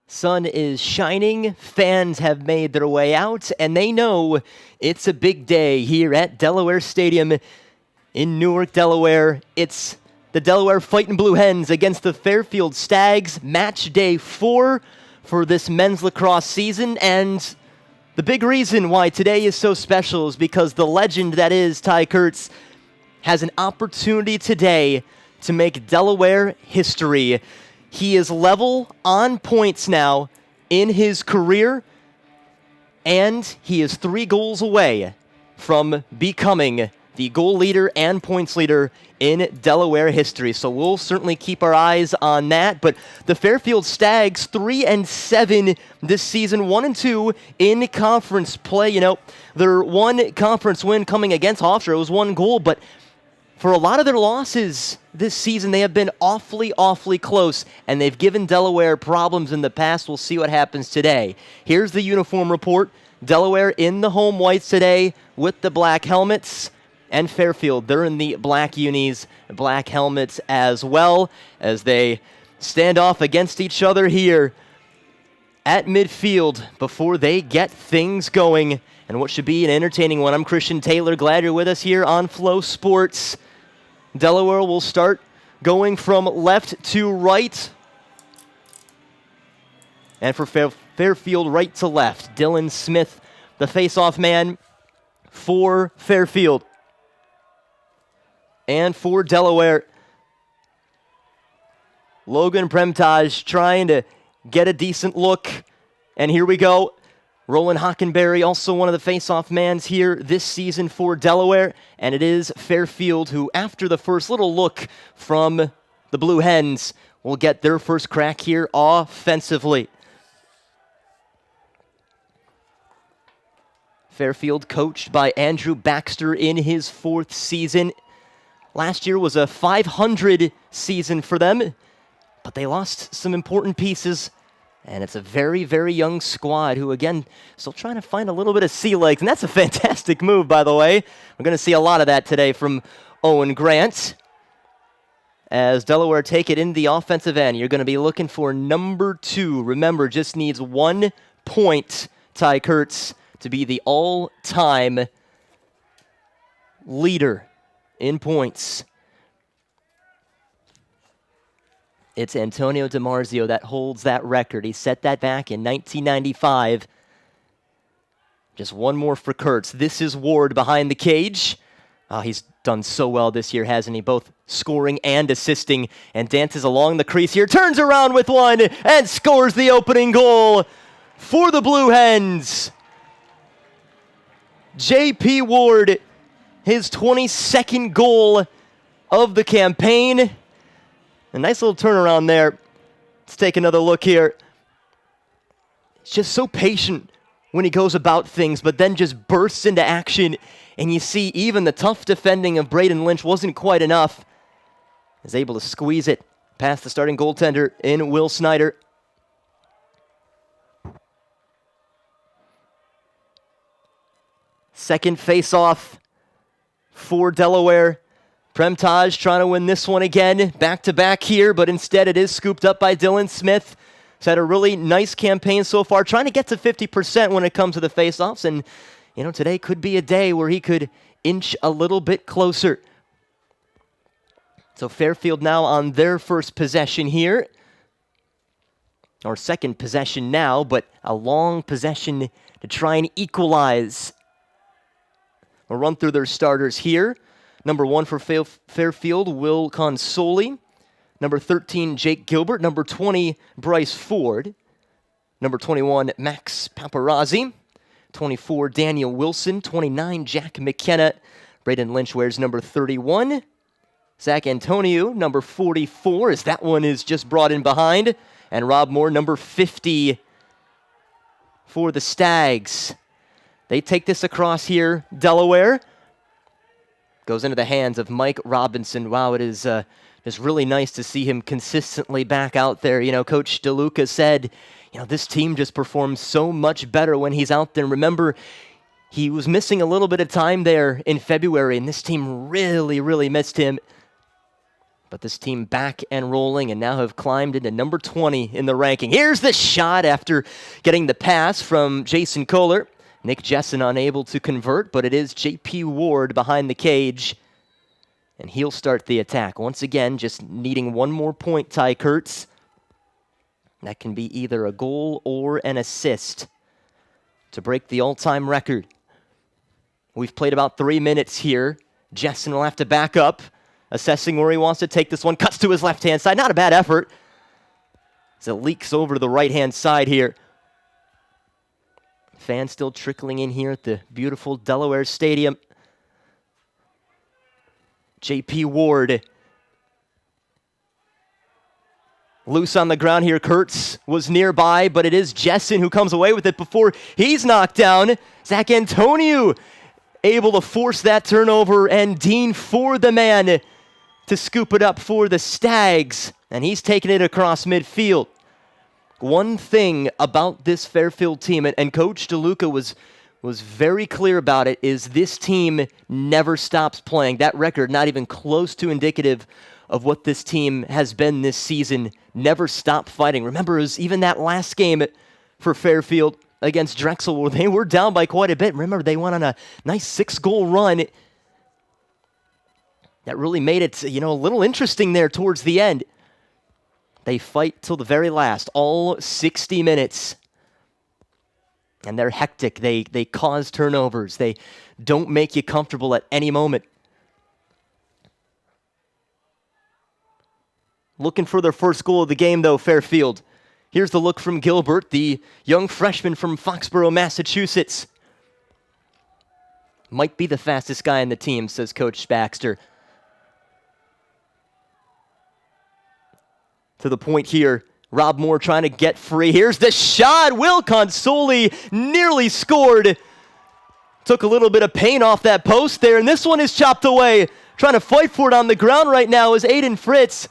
Sun is shining, fans have made their way out, and they know it's a big day here at Delaware Stadium in Newark, Delaware. It's the Delaware Fightin' Blue Hens against the Fairfield Stags, match day 4 for this men's lacrosse season, and the big reason why today is so special is because the legend that is Ty Kurtz has an opportunity today to make Delaware history. He is level on points now in his career, and he is 3 goals away from becoming the goal leader and points leader in Delaware history. So we'll certainly keep our eyes on that. But the Fairfield Stags, 3-7 this season, 1-2 in conference play. You know, their one conference win coming against Hofstra was 1 goal, but for a lot of their losses this season, they have been awfully close, and they've given Delaware problems in the past. We'll see what happens today. Here's the uniform report. Delaware in the home whites today with the black helmets, and Fairfield, they're in the black unis, black helmets as well, as they stand off against each other here at midfield before they get things going. And what should be an entertaining one. I'm Christian Taylor. Glad you're with us here on Flow Sports. Delaware will start going from left to right. And for Fairfield, right to left. Dylan Smith, the face-off man for Fairfield. And for Delaware, Logan Premtage trying to get a decent look. And here we go. Roland Hockenberry, also one of the face-off mans here this season for Delaware. And it is Fairfield who, after the first little look from the Blue Hens, will get their first crack here offensively. Fairfield coached by Andrew Baxter in his 4th season. Last year was a 500 season for them, but they lost some important pieces. And it's a very young squad who, again, still trying to find a little bit of sea legs. And that's a fantastic move, by the way. We're going to see a lot of that today from Owen Grant. As Delaware take it in the offensive end, you're going to be looking for number 2. Remember, just needs 1 point, Ty Kurtz, to be the all-time leader in points. It's Antonio DiMarzio that holds that record. He set that back in 1995. Just 1 more for Kurtz. This is Ward behind the cage. He's done so well this year, hasn't he? Both scoring and assisting. And dances along the crease here. Turns around with 1 and scores the opening goal for the Blue Hens. J.P. Ward, his 22nd goal of the campaign. A nice little turnaround there. Let's take another look here. It's just so patient when he goes about things, but then just bursts into action. And you see even the tough defending of Braden Lynch wasn't quite enough. Is able to squeeze it past the starting goaltender in Will Snyder. Second face-off for Delaware. Premtage trying to win this one again, back-to-back here, but instead it is scooped up by Dylan Smith. He's had a really nice campaign so far, trying to get to 50% when it comes to the face-offs, and, you know, today could be a day where he could inch a little bit closer. So Fairfield now on their first possession here, or second possession now, but a long possession to try and equalize. We'll run through their starters here. Number 1 for Fairfield, Will Consoli. Number 13, Jake Gilbert. Number 20, Bryce Ford. Number 21, Max Paparazzi. 24, Daniel Wilson. 29, Jack McKenna. Braden Lynch wears number 31. Zach Antonio, number 44, as that one is just brought in behind. And Rob Moore, number 50 for the Stags. They take this across here, Delaware. Goes into the hands of Mike Robinson. Wow, it is just really nice to see him consistently back out there. You know, Coach DeLuca said, you know, this team just performs so much better when he's out there. Remember, he was missing a little bit of time there in February, and this team really missed him. But this team back and rolling and now have climbed into number 20 in the ranking. Here's the shot after getting the pass from Jason Kohler. Nick Jessen unable to convert, but it is J.P. Ward behind the cage. And he'll start the attack. Once again, just needing one more point, Ty Kurtz. That can be either a goal or an assist to break the all-time record. We've played about 3 minutes here. Jessen will have to back up, assessing where he wants to take this one. Cuts to his left-hand side. Not a bad effort, as it leaks over to the right-hand side here. Fans still trickling in here at the beautiful Delaware Stadium. J.P. Ward. Loose on the ground here. Kurtz was nearby, but it is Jessen who comes away with it before he's knocked down. Zach Antonio able to force that turnover, and Dean for the man to scoop it up for the Stags, and he's taking it across midfield. One thing about this Fairfield team, and Coach DeLuca was very clear about it, is this team never stops playing. That record, not even close to indicative of what this team has been this season. Never stop fighting. Remember, it was even that last game for Fairfield against Drexel where they were down by quite a bit. Remember, they went on a nice 6-goal run that really made it, a little interesting there towards the end. They fight till the very last, all 60 minutes. And they're hectic. They cause turnovers. They don't make you comfortable at any moment. Looking for their first goal of the game, though, Fairfield. Here's the look from Gilbert, the young freshman from Foxborough, Massachusetts. Might be the fastest guy in the team, says Coach Baxter. To the point here, Rob Moore trying to get free. Here's the shot. Will Consoli nearly scored. Took a little bit of paint off that post there, and this one is chopped away. Trying to fight for it on the ground right now is Aiden Fritz.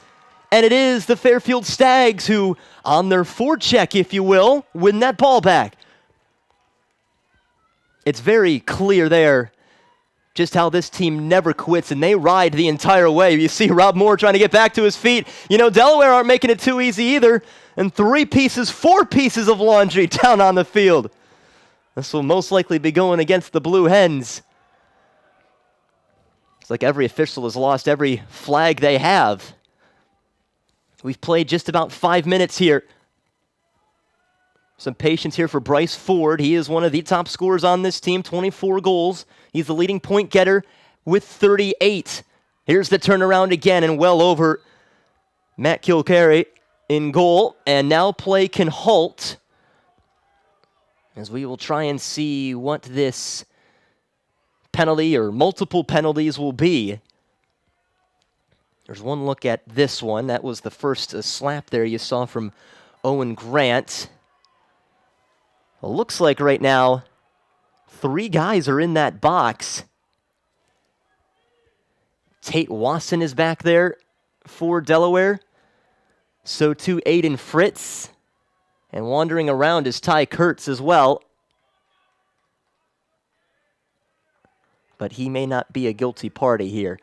And it is the Fairfield Stags who, on their forecheck, if you will, win that ball back. It's very clear there just how this team never quits, and they ride the entire way. You see Rob Moore trying to get back to his feet. Delaware aren't making it too easy either. And 4 pieces of laundry down on the field. This will most likely be going against the Blue Hens. It's like every official has lost every flag they have. We've played just about 5 minutes here. Some patience here for Bryce Ford. He is one of the top scorers on this team, 24 goals. He's the leading point getter with 38. Here's the turnaround again and well over. Matt Kilcarry in goal, and now play can halt as we will try and see what this penalty or multiple penalties will be. There's one look at this one. That was the first slap there you saw from Owen Grant. It looks like right now 3 guys are in that box. Tate Wasson is back there for Delaware. So too Aiden Fritz. And wandering around is Ty Kurtz as well. But he may not be a guilty party here.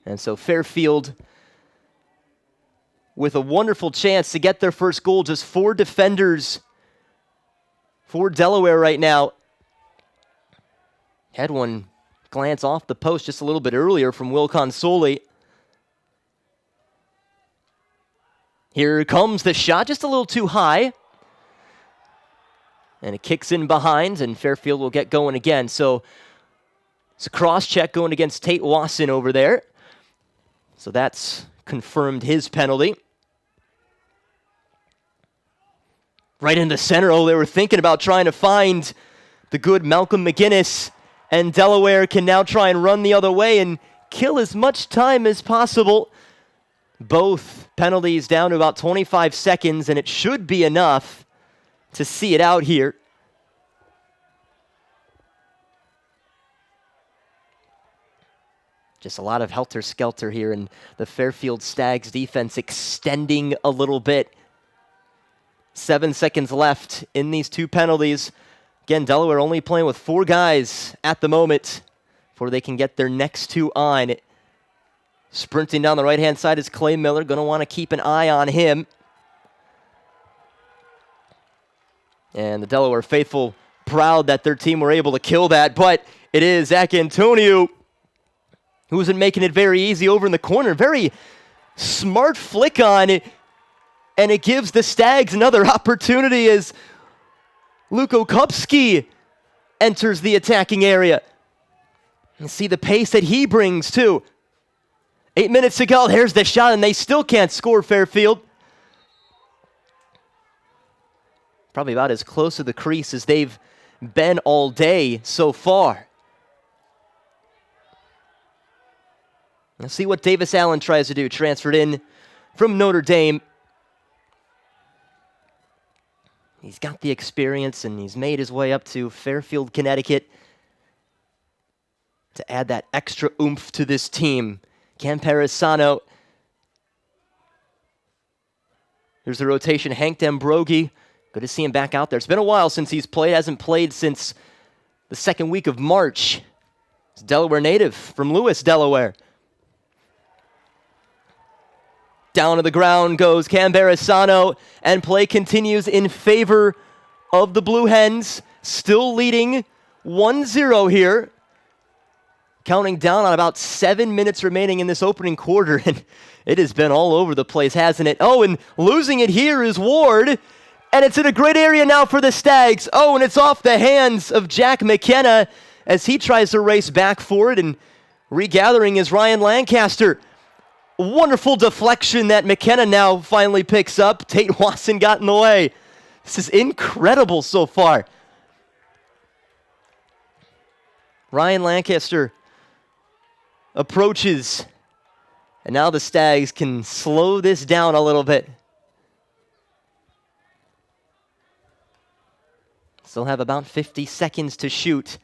And so Fairfield with a wonderful chance to get their first goal. Just 4 defenders for Delaware right now. Had one glance off the post just a little bit earlier from Will Consoli. Here comes the shot, just a little too high. And it kicks in behind, and Fairfield will get going again. So it's a cross check going against Tate Wasson over there. So that's confirmed his penalty. Right in the center. Oh, they were thinking about trying to find the good Malcolm McGinnis. And Delaware can now try and run the other way and kill as much time as possible. Both penalties down to about 25 seconds, and it should be enough to see it out here. Just a lot of helter-skelter here, and the Fairfield Stags defense extending a little bit. 7 seconds left in these 2 penalties. Again, Delaware only playing with 4 guys at the moment before they can get their next 2 on. Sprinting down the right-hand side is Clay Miller. Going to want to keep an eye on him. And the Delaware faithful proud that their team were able to kill that, but it is Zach Antonio who isn't making it very easy over in the corner. Very smart flick on it, and it gives the Stags another opportunity as Luke Okupski enters the attacking area. And see the pace that he brings, too. 8 minutes to go. There's the shot, and they still can't score, Fairfield. Probably about as close to the crease as they've been all day so far. Let's see what Davis Allen tries to do. Transferred in from Notre Dame. He's got the experience, and he's made his way up to Fairfield, Connecticut to add that extra oomph to this team. Camperisano. Here's the rotation. Hank D'Ambrogi. Good to see him back out there. It's been a while since he's played. Hasn't played since the second week of March. He's a Delaware native from Lewis, Delaware. Down to the ground goes Camperisano, and play continues in favor of the Blue Hens. Still leading 1-0 here. Counting down on about 7 minutes remaining in this opening quarter, and it has been all over the place, hasn't it? Oh, and losing it here is Ward, and it's in a great area now for the Stags. Oh, and it's off the hands of Jack McKenna as he tries to race back for it, and regathering is Ryan Lancaster. Wonderful deflection that McKenna now finally picks up. Tate Watson got in the way. This is incredible so far. Ryan Lancaster approaches, and now the Stags can slow this down a little bit. Still have about 50 seconds to shoot.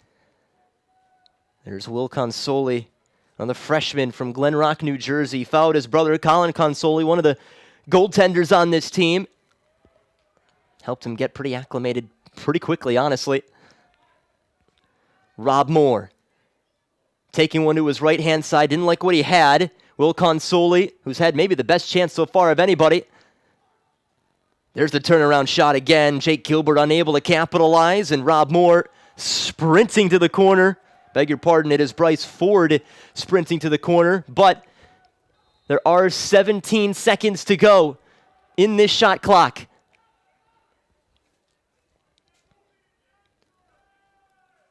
There's Will Consoli, on the freshman from Glen Rock, New Jersey. Fouled his brother, Colin Consoli, one of the goaltenders on this team. Helped him get pretty acclimated pretty quickly, honestly. Rob Moore taking one to his right-hand side. Didn't like what he had. Will Consoli, who's had maybe the best chance so far of anybody. There's the turnaround shot again. Jake Gilbert unable to capitalize, and Rob Moore sprinting to the corner. Beg your pardon, it is Bryce Ford sprinting to the corner, but there are 17 seconds to go in this shot clock.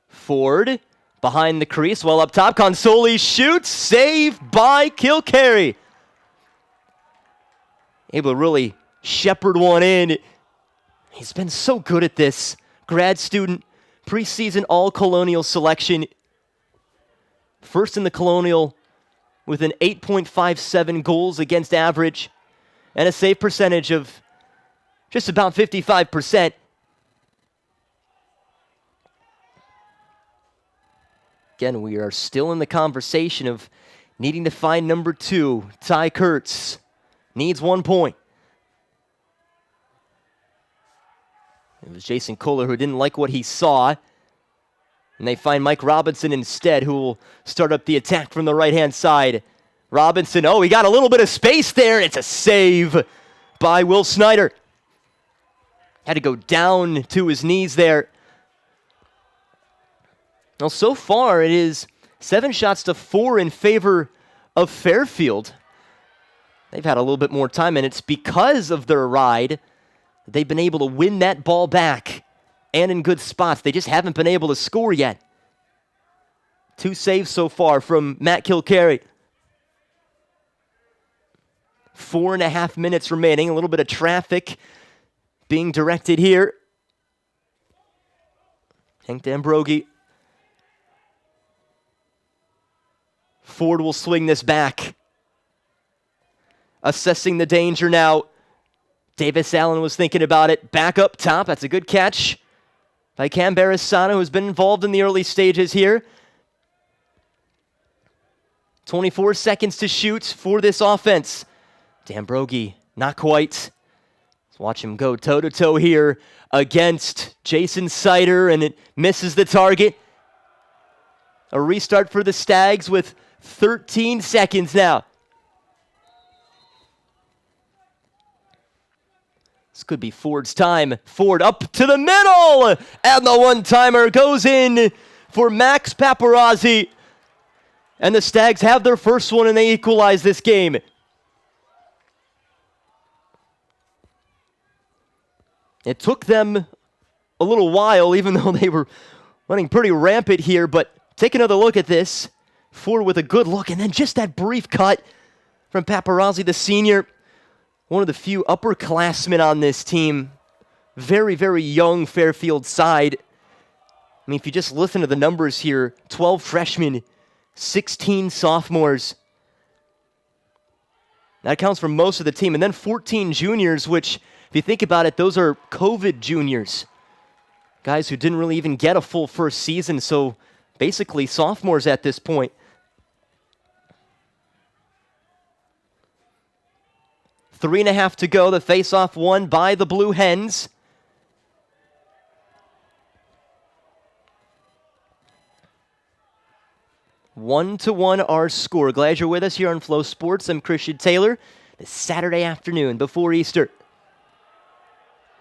Ford behind the crease, well up top. Consoli shoots, saved by Kilcarry. Able to really shepherd one in. He's been so good at this. Grad student, preseason all-Colonial selection. First in the Colonial with an 8.57 goals against average and a save percentage of just about 55%. Again, we are still in the conversation of needing to find number 2. Ty Kurtz needs 1 point. It was Jason Kohler who didn't like what he saw. And they find Mike Robinson instead, who will start up the attack from the right-hand side. Robinson, oh, he got a little bit of space there. It's a save by Will Snyder. Had to go down to his knees there. Well, so far it is 7 shots to 4 in favor of Fairfield. They've had a little bit more time, and it's because of their ride that they've been able to win that ball back and in good spots. They just haven't been able to score yet. 2 saves so far from Matt Kilcarry. 4.5 minutes remaining. A little bit of traffic being directed here. Hank D'Ambrogi. Ford will swing this back. Assessing the danger now. Davis Allen was thinking about it. Back up top. That's a good catch by Camperisano, who's been involved in the early stages here. 24 seconds to shoot for this offense. D'Ambrogi, not quite. Let's watch him go toe-to-toe here against Jason Sider, and it misses the target. A restart for the Stags with 13 seconds now. This could be Ford's time. Ford up to the middle, and the one-timer goes in for Max Paparazzi. And the Stags have their first one, and they equalize this game. It took them a little while, even though they were running pretty rampant here, but take another look at this. Ford with a good look, and then just that brief cut from Paparazzi, the senior. One of the few upperclassmen on this team. Very, very young Fairfield side. I mean, if you just listen to the numbers here, 12 freshmen, 16 sophomores. That accounts for most of the team. And then 14 juniors, which, if you think about it, those are COVID juniors. Guys who didn't really even get a full first season, so basically sophomores at this point. 3.5 to go. The face-off won by the Blue Hens. One to one our score. Glad you're with us here on Flow Sports. I'm Christian Taylor. This Saturday afternoon before Easter.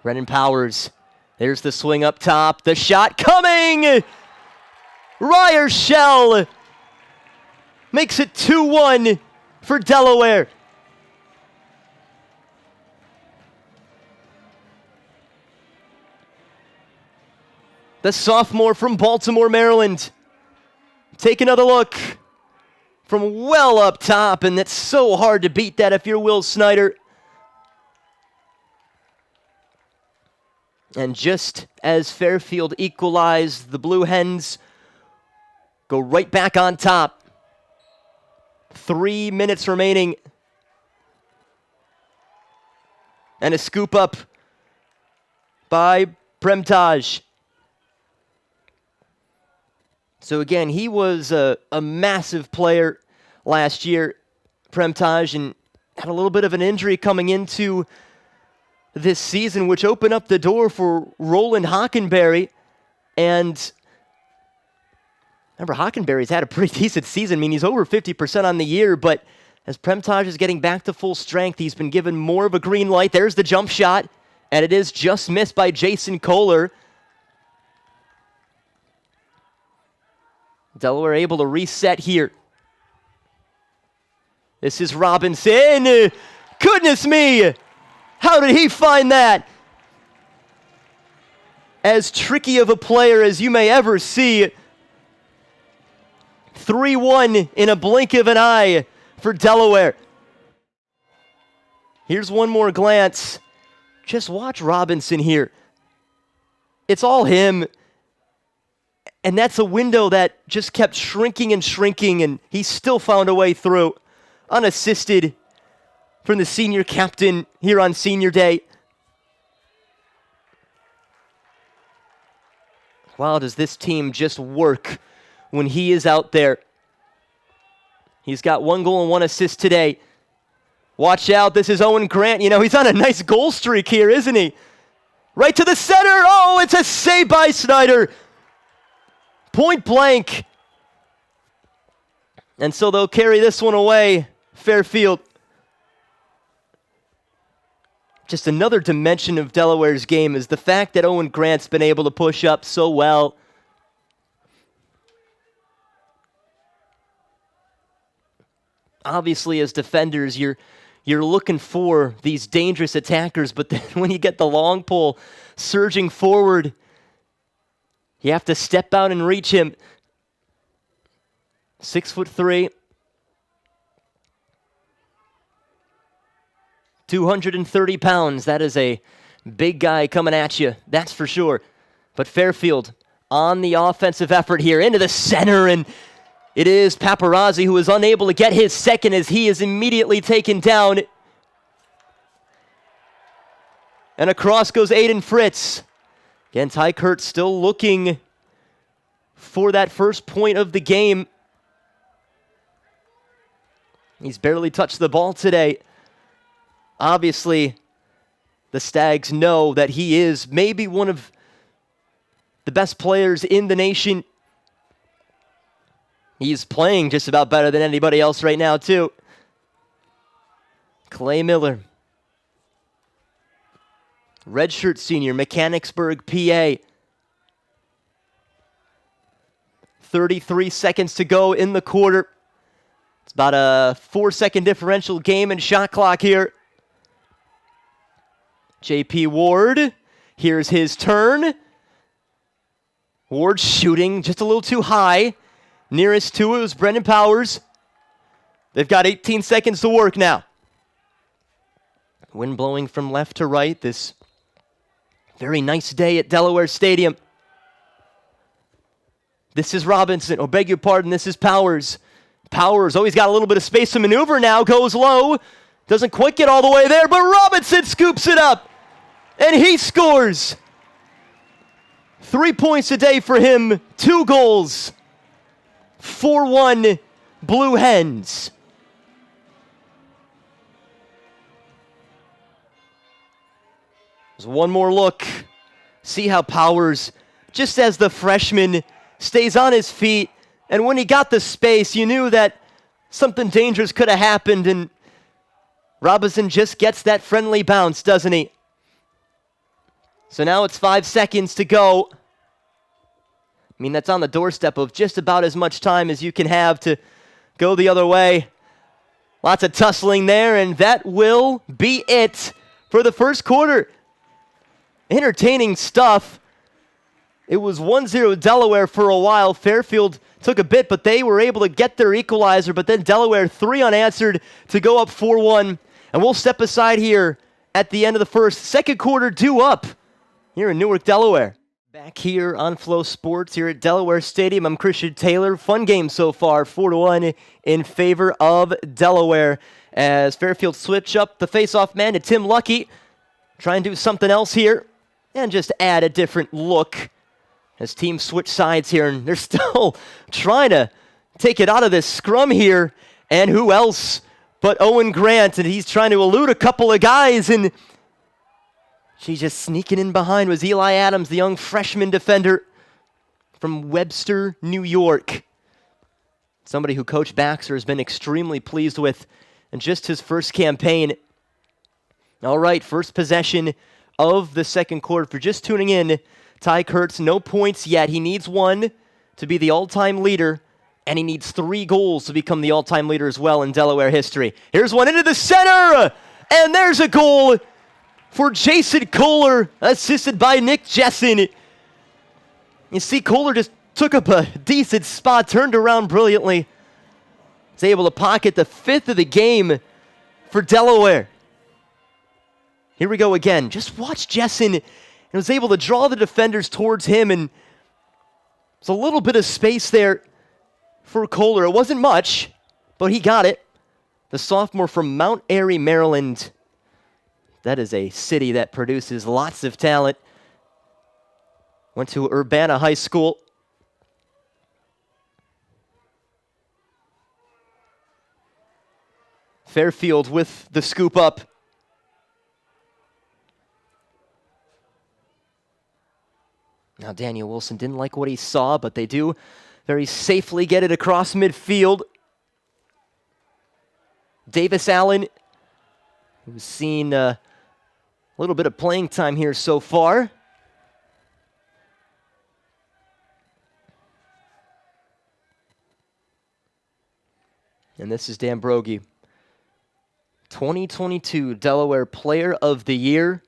Brennan Powers. There's the swing up top. The shot coming! Ryer Shell makes it 2-1 for Delaware. The sophomore from Baltimore, Maryland. Take another look from well up top, and it's so hard to beat that if you're Will Snyder. And just as Fairfield equalized, the Blue Hens go right back on top. 3 minutes remaining. And a scoop up by Premtaj. So again, he was a massive player last year, Premtaj, and had a little bit of an injury coming into this season, which opened up the door for Roland Hockenberry. And remember, Hockenberry's had a pretty decent season. I mean, he's over 50% on the year, but as Premtaj is getting back to full strength, he's been given more of a green light. There's the jump shot, and it is just missed by Jason Kohler. Delaware able to reset here. This is Robinson. Goodness me! How did he find that? As tricky of a player as you may ever see. 3-1 in a blink of an eye for Delaware. Here's one more glance. Just watch Robinson here. It's all him. And that's a window that just kept shrinking and shrinking, and he still found a way through, unassisted from the senior captain here on senior day. Wow, does this team just work when he is out there. He's got 1 goal and 1 assist today. Watch out, this is Owen Grant. You know, he's on a nice goal streak here, isn't he? Right to the center. Oh, it's a save by Snyder. Point blank. And so they'll carry this one away, Fairfield. Just another dimension of Delaware's game is the fact that Owen Grant's been able to push up so well. Obviously, as defenders, you're looking for these dangerous attackers, but then when you get the long pull surging forward, you have to step out and reach him. 6'3", 230 pounds. That is a big guy coming at you, that's for sure. But Fairfield on the offensive effort here into the center, and it is Paparazzi who is unable to get his second as he is immediately taken down. And across goes Aiden Fritz. Again, Ty Kurtz still looking for that first point of the game. He's barely touched the ball today. Obviously, the Stags know that he is maybe one of the best players in the nation. He's playing just about better than anybody else right now, too. Clay Miller. Redshirt senior, Mechanicsburg, PA. 33 seconds to go in the quarter. It's about a 4-second differential game and shot clock here. JP Ward, here's his turn. Ward shooting just a little too high. Nearest to it was Brendan Powers. They've got 18 seconds to work now. Wind blowing from left to right. This very nice day at Delaware Stadium. This is Robinson. Oh, beg your pardon. This is Powers. Powers always got a little bit of space to maneuver now. Goes low. Doesn't quite get all the way there, but Robinson scoops it up. And he scores. 3 points a day for him. 2 goals. 4-1 Blue Hens. There's one more look. See how Powers, just as the freshman, stays on his feet. And when he got the space, you knew that something dangerous could have happened. And Robinson just gets that friendly bounce, doesn't he? So now it's 5 seconds to go. I mean, that's on the doorstep of just about as much time as you can have to go the other way. Lots of tussling there, and that will be it for the first quarter. Entertaining stuff. It was 1-0 Delaware for a while. Fairfield took a bit, but they were able to get their equalizer. But then Delaware 3 unanswered to go up 4-1. And we'll step aside here at the end of the first. Second quarter due up here in Newark, Delaware. Back here on Flow Sports here at Delaware Stadium. I'm Christian Taylor. Fun game so far, 4-1 in favor of Delaware. As Fairfield switch up the face-off man to Tim Lucky. Try and do something else here and just add a different look. As teams switch sides here, and they're still trying to take it out of this scrum here. And who else but Owen Grant? And he's trying to elude a couple of guys, and she's just sneaking in behind was Eli Adams, the young freshman defender from Webster, New York. Somebody who Coach Baxter has been extremely pleased with in just his first campaign. All right, first possession of the second quarter. For just tuning in, Ty Kurtz, no points yet. He needs 1 to be the all-time leader, and he needs 3 goals to become the all-time leader as well in Delaware history. Here's one into the center, and there's a goal for Jason Kohler, assisted by Nick Jessen. You see, Kohler just took up a decent spot, turned around brilliantly. He's able to pocket the 5th of the game for Delaware. Here we go again. Just watch Jessen, and was able to draw the defenders towards him, and there's a little bit of space there for Kohler. It wasn't much, but he got it. The sophomore from Mount Airy, Maryland. That is a city that produces lots of talent. Went to Urbana High School. Fairfield with the scoop up. Now Daniel Wilson didn't like what he saw, but they do very safely get it across midfield. Davis Allen, who's seen a little bit of playing time here so far. And this is Dan Brogy. 2022 Delaware Player of the Year.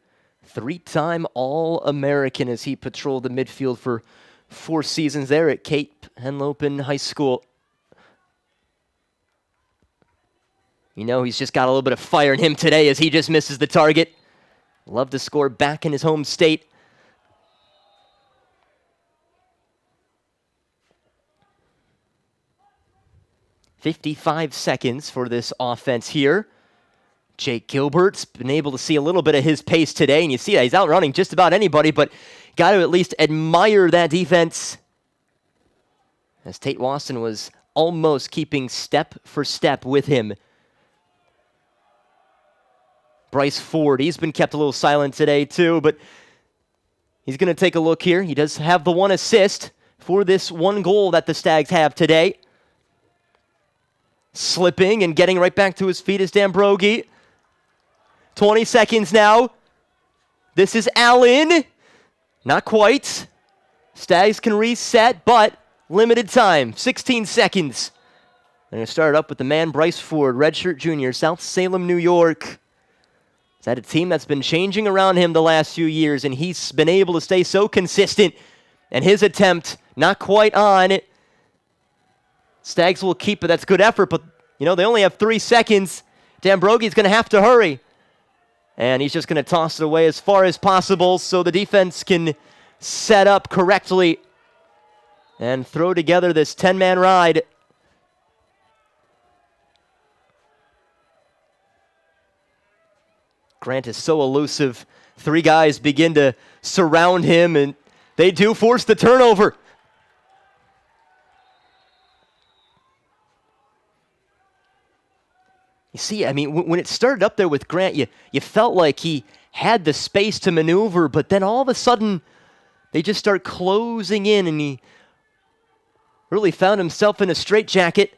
3-time All-American as he patrolled the midfield for 4 seasons there at Cape Henlopen High School. You know, he's just got a little bit of fire in him today as he just misses the target. Love to score back in his home state. "55 seconds for this offense here. Jake Gilbert's been able to see a little bit of his pace today, and you see that he's outrunning just about anybody, but got to at least admire that defense. As Tate Wasson was almost keeping step for step with him. Bryce Ford, he's been kept a little silent today too, but he's going to take a look here. He does have the one assist for this one goal that the Stags have today. Slipping and getting right back to his feet is Dambrogi. 20 seconds now. This is Allen. Not quite. Stags can reset, but limited time. 16 seconds. They're going to start up with the man, Bryce Ford, redshirt junior, South Salem, New York. He's had a team that's been changing around him the last few years, and he's been able to stay so consistent. And his attempt, not quite on. Stags will keep it. That's good effort, but, they only have 3 seconds. Dambrogi's going to have to hurry. And he's just going to toss it away as far as possible so the defense can set up correctly and throw together this 10-man ride. Grant is so elusive. 3 guys begin to surround him, and they do force the turnover. You see, when it started up there with Grant, you felt like he had the space to maneuver, but then all of a sudden, they just start closing in, and he really found himself in a straitjacket.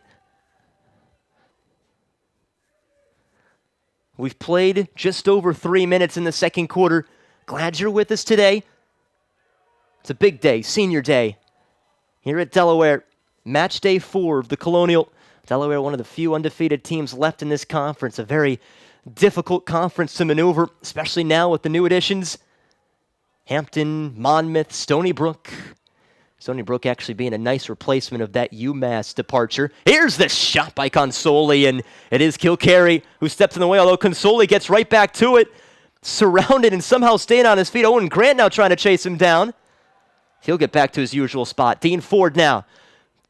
We've played just over 3 minutes in the second quarter. Glad you're with us today. It's a big day, senior day, here at Delaware. Match day 4 of the Colonial. Delaware, one of the few undefeated teams left in this conference. A very difficult conference to maneuver, especially now with the new additions. Hampton, Monmouth, Stony Brook. Stony Brook actually being a nice replacement of that UMass departure. Here's the shot by Consoli, and it is Kilcarry who steps in the way, although Consoli gets right back to it, surrounded and somehow staying on his feet. Owen Grant now trying to chase him down. He'll get back to his usual spot. Dean Ford now.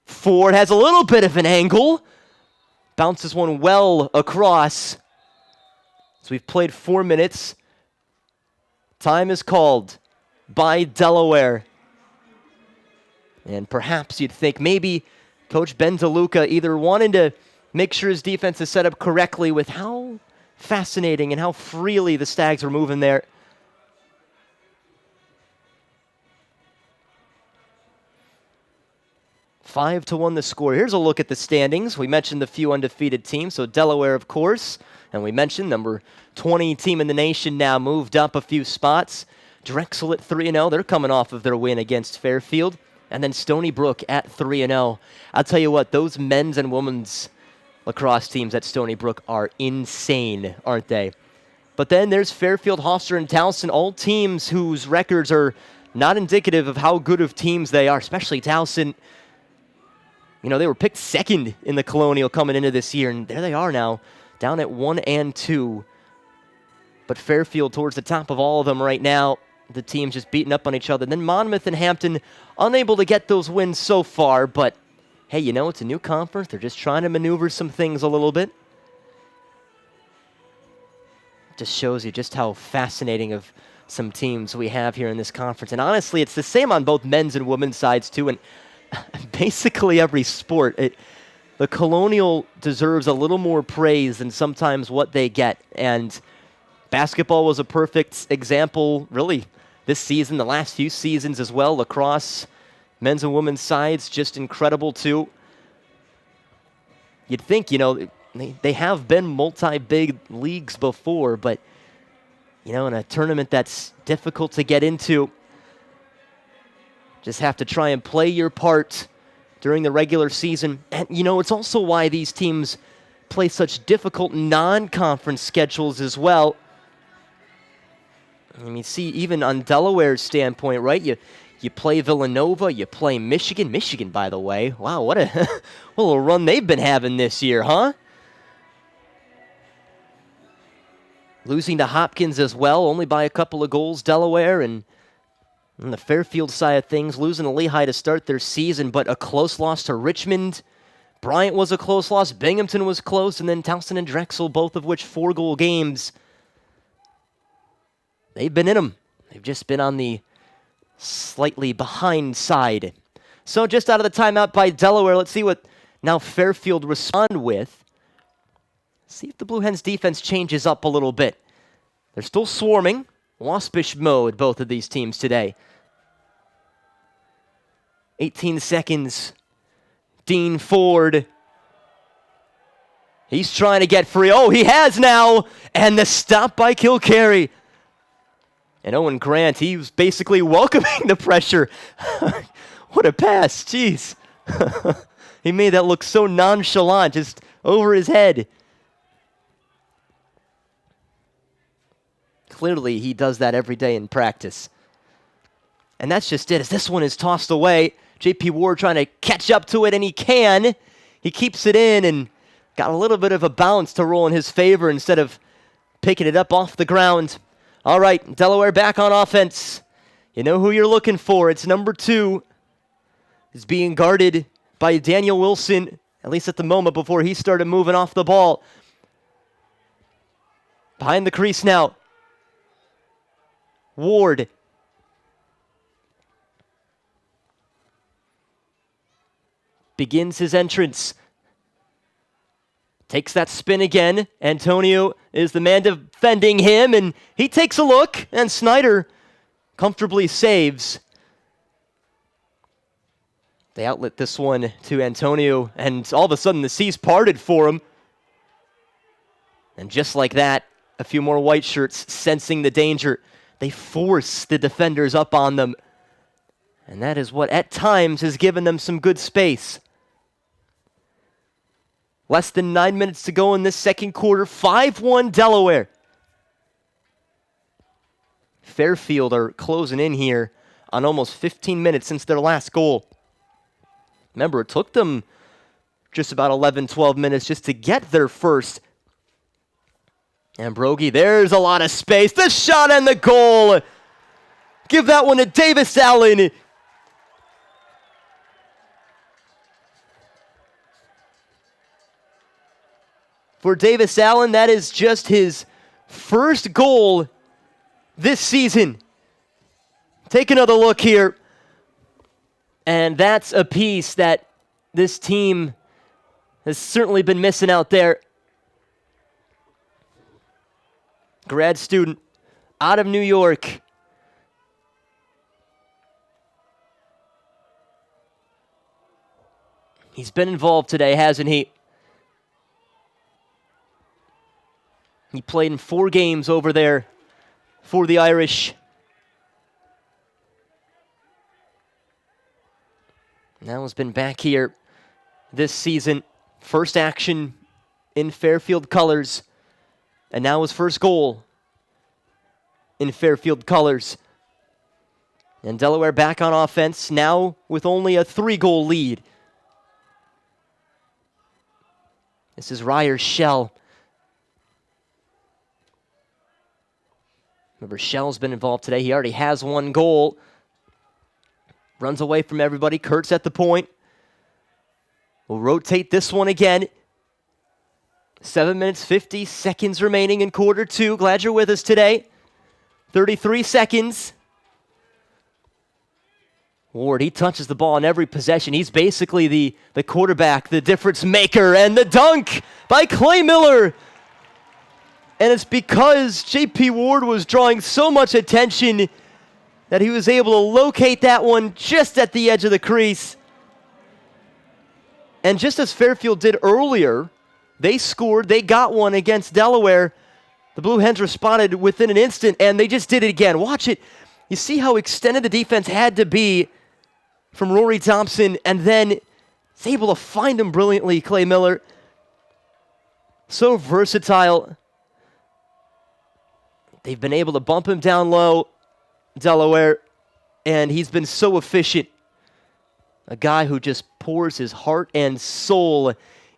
Ford has a little bit of an angle. Bounces one well across. So we've played 4 minutes. Time is called by Delaware. And perhaps you'd think maybe Coach Ben DeLuca either wanted to make sure his defense is set up correctly with how fascinating and how freely the Stags were moving there. Five to 1 the score. Here's a look at the standings. We mentioned the few undefeated teams, so Delaware, of course. And we mentioned number 20 team in the nation now moved up a few spots. Drexel at 3-0. They're coming off of their win against Fairfield. And then Stony Brook at 3-0. I'll tell you what, those men's and women's lacrosse teams at Stony Brook are insane, aren't they? But then there's Fairfield, Hofstra, and Towson, all teams whose records are not indicative of how good of teams they are, especially Towson. They were picked second in the Colonial coming into this year, and there they are now, down at 1-2. But Fairfield towards the top of all of them right now. The teams just beating up on each other. Then Monmouth and Hampton unable to get those wins so far, but hey, it's a new conference. They're just trying to maneuver some things a little bit. Just shows you just how fascinating of some teams we have here in this conference. And honestly, it's the same on both men's and women's sides too. And basically every sport, the Colonial deserves a little more praise than sometimes what they get. And basketball was a perfect example, really, this season, the last few seasons as well. Lacrosse, men's and women's sides, just incredible too. You'd think, they have been multi-big leagues before, but, in a tournament that's difficult to get into, just have to try and play your part during the regular season. And, it's also why these teams play such difficult non-conference schedules as well. See, even on Delaware's standpoint, right? You play Villanova, you play Michigan. Michigan, by the way. Wow, what a little run they've been having this year, huh? Losing to Hopkins as well, only by a couple of goals, Delaware. And on the Fairfield side of things, losing to Lehigh to start their season, but a close loss to Richmond. Bryant was a close loss. Binghamton was close. And then Towson and Drexel, both of which 4-goal games. They've been in them. They've just been on the slightly behind side. So just out of the timeout by Delaware, let's see what now Fairfield respond with. See if the Blue Hens defense changes up a little bit. They're still swarming. Waspish mode, both of these teams today. 18 seconds. Dean Ford. He's trying to get free. Oh, he has now. And the stop by Kilcarry. And Owen Grant, he was basically welcoming the pressure. What a pass. Jeez. He made that look so nonchalant, just over his head. Clearly, he does that every day in practice. And that's just it. As this one is tossed away, J.P. Ward trying to catch up to it, and he can. He keeps it in and got a little bit of a bounce to roll in his favor instead of picking it up off the ground. All right, Delaware back on offense. You know who you're looking for. It's number 2. Is being guarded by Daniel Wilson, at least at the moment before he started moving off the ball. Behind the crease now. Ward. Begins his entrance. Takes that spin again. Antonio is the man defending him, and he takes a look, and Snyder comfortably saves. They outlet this one to Antonio, and all of a sudden the seas parted for him. And just like that, a few more white shirts sensing the danger. They force the defenders up on them. And that is what at times has given them some good space. Less than 9 minutes to go in this second quarter. 5-1 Delaware. Fairfield are closing in here on almost 15 minutes since their last goal. Remember, it took them just about 11, 12 minutes just to get their first. And Brogy, there's a lot of space. The shot and the goal. Give that one to Davis Allen. For Davis Allen, that is just his first goal this season. Take another look here. And that's a piece that this team has certainly been missing out there. Grad student out of New York. He's been involved today, hasn't he? He played in 4 games over there for the Irish. Now has been back here this season. First action in Fairfield colors. And now his first goal in Fairfield colors. And Delaware back on offense, now with only a 3-goal lead. This is Ryer's Shell. Remember, Shell's been involved today. He already has 1 goal. Runs away from everybody. Kurtz at the point. We'll rotate this one again. 7 minutes, 50 seconds remaining in quarter 2. Glad you're with us today. 33 seconds. Ward, he touches the ball in every possession. He's basically the quarterback, the difference maker, and the dunk by Clay Miller. And it's because J.P. Ward was drawing so much attention that he was able to locate that one just at the edge of the crease. And just as Fairfield did earlier, they scored, they got one against Delaware. The Blue Hens responded within an instant, and they just did it again. Watch it. You see how extended the defense had to be from Rory Thompson, and then he's able to find him brilliantly, Clay Miller. So versatile. They've been able to bump him down low, Delaware, and he's been so efficient. A guy who just pours his heart and soul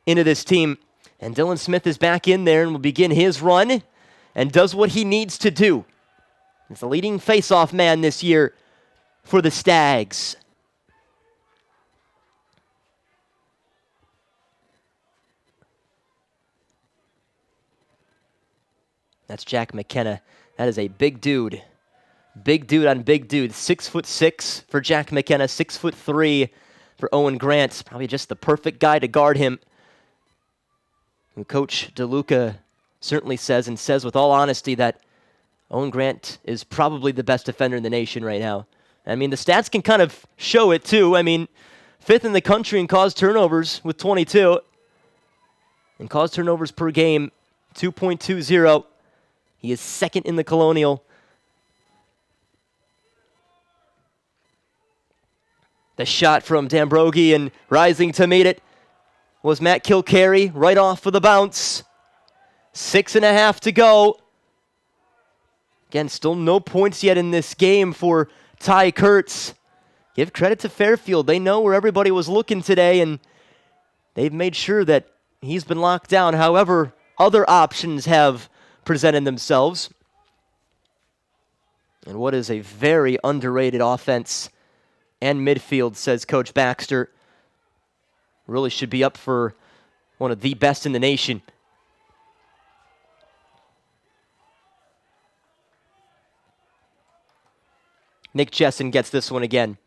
into this team. And Dylan Smith is back in there and will begin his run and does what he needs to do. He's the leading face-off man this year for the Stags. That's Jack McKenna. That is a big dude. Big dude on big dude. 6'6" for Jack McKenna. 6'3" for Owen Grant. Probably just the perfect guy to guard him. And Coach DeLuca certainly says, and says with all honesty, that Owen Grant is probably the best defender in the nation right now. I mean, the stats can kind of show it, too. I mean, 5th in the country in caused turnovers with 22. And caused turnovers per game, 2.20. He is 2nd in the Colonial. The shot from Dambrogi and rising to meet it was Matt Kilcarry right off of the bounce. 6.5 to go. Again, still no points yet in this game for Ty Kurtz. Give credit to Fairfield. They know where everybody was looking today, and they've made sure that he's been locked down. However, other options have presented themselves. And what is a very underrated offense and midfield, says Coach Baxter. Really should be up for one of the best in the nation. Nick Jessen gets this one again.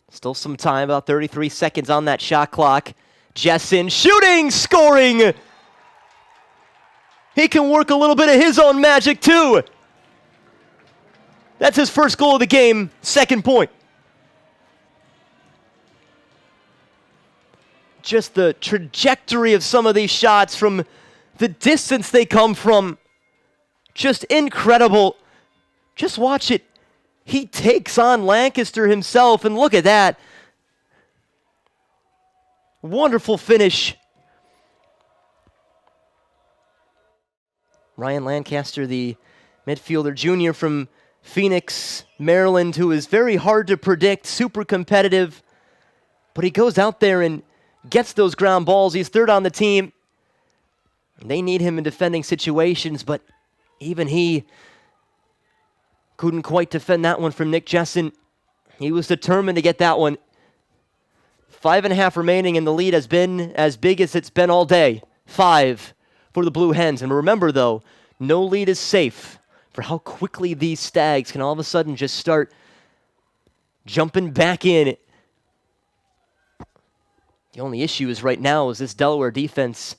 Still some time, about 33 seconds on that shot clock. Jessen shooting, scoring! He can work a little bit of his own magic too. That's his first goal of the game, 2nd point. Just the trajectory of some of these shots from the distance they come from. Just incredible. Just watch it. He takes on Lancaster himself, and look at that. Wonderful finish. Ryan Lancaster, the midfielder junior from Phoenix, Maryland, who is very hard to predict, super competitive, but he goes out there and gets those ground balls. He's 3rd on the team. They need him in defending situations, but even he couldn't quite defend that one from Nick Jessen. He was determined to get that one. 5.5 remaining, and the lead has been as big as it's been all day. 5 for the Blue Hens. And remember, though, no lead is safe for how quickly these Stags can all of a sudden just start jumping back in. The only issue is right now is this Delaware defense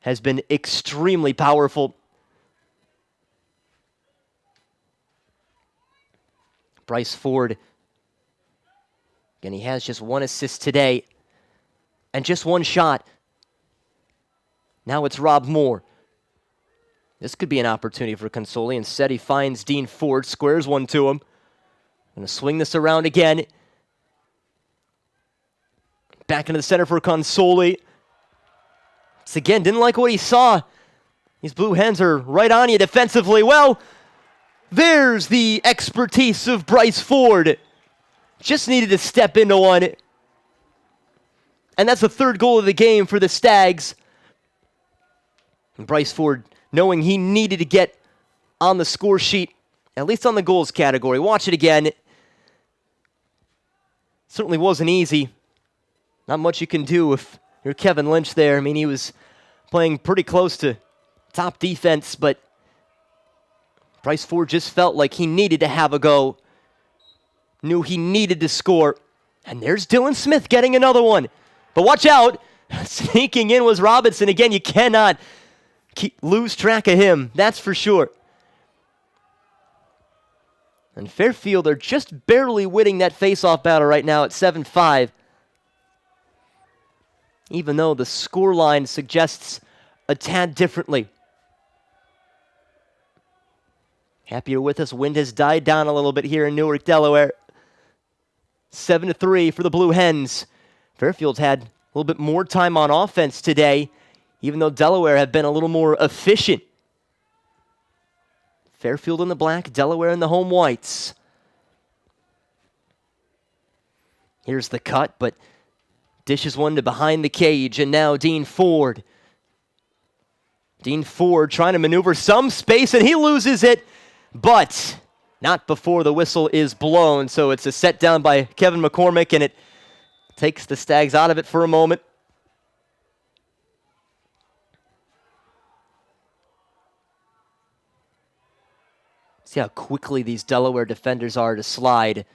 has been extremely powerful. Bryce Ford, again, he has just 1 assist today and just 1 shot. Now it's Rob Moore. This could be an opportunity for Consoli. Instead, he finds Dean Ford, squares one to him. Going to swing this around again. Back into the center for Consoli. Again, didn't like what he saw. These Blue Hens are right on you defensively. Well, there's the expertise of Bryce Ford. Just needed to step into one. And that's the 3rd goal of the game for the Stags. And Bryce Ford, knowing he needed to get on the score sheet, at least on the goals category. Watch it again. Certainly wasn't easy. Not much you can do if you're Kevin Lynch there. I mean, he was playing pretty close to top defense, but Bryce Ford just felt like he needed to have a go. Knew he needed to score. And there's Dylan Smith getting another one. But watch out. Sneaking in was Robinson. Again, you cannot lose track of him. That's for sure. And Fairfield are just barely winning that face-off battle right now at 7-5. Even though the scoreline suggests a tad differently. Happy you're with us. Wind has died down a little bit here in Newark, Delaware. 7-3 for the Blue Hens. Fairfield's had a little bit more time on offense today, even though Delaware have been a little more efficient. Fairfield in the black, Delaware in the home whites. Here's the cut, but dishes one to behind the cage, and now Dean Ford. Dean Ford trying to maneuver some space, and he loses it, but not before the whistle is blown. So it's a set down by Kevin McCormick, and it takes the Stags out of it for a moment. See how quickly these Delaware defenders are to slide.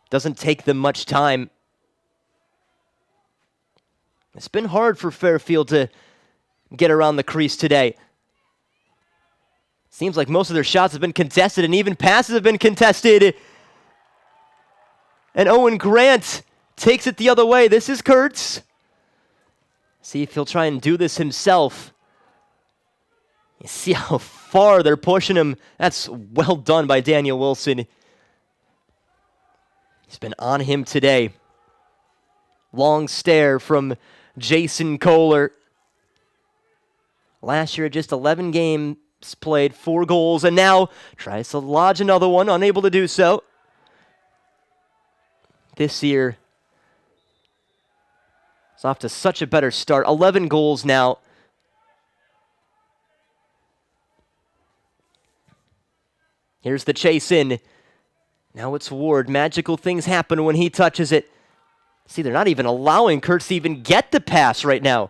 Doesn't take them much time. It's been hard for Fairfield to get around the crease today. Seems like most of their shots have been contested, and even passes have been contested. And Owen Grant takes it the other way. This is Kurtz. See if he'll try and do this himself. You see how far they're pushing him. That's well done by Daniel Wilson. He's been on him today. Long stare from Jason Kohler. Last year, just 11 games played, 4 goals, and now tries to lodge another one, unable to do so. This year, it's off to such a better start. 11 goals now. Here's the chase in. Now it's Ward. Magical things happen when he touches it. See, they're not even allowing Kurtz to even get the pass right now.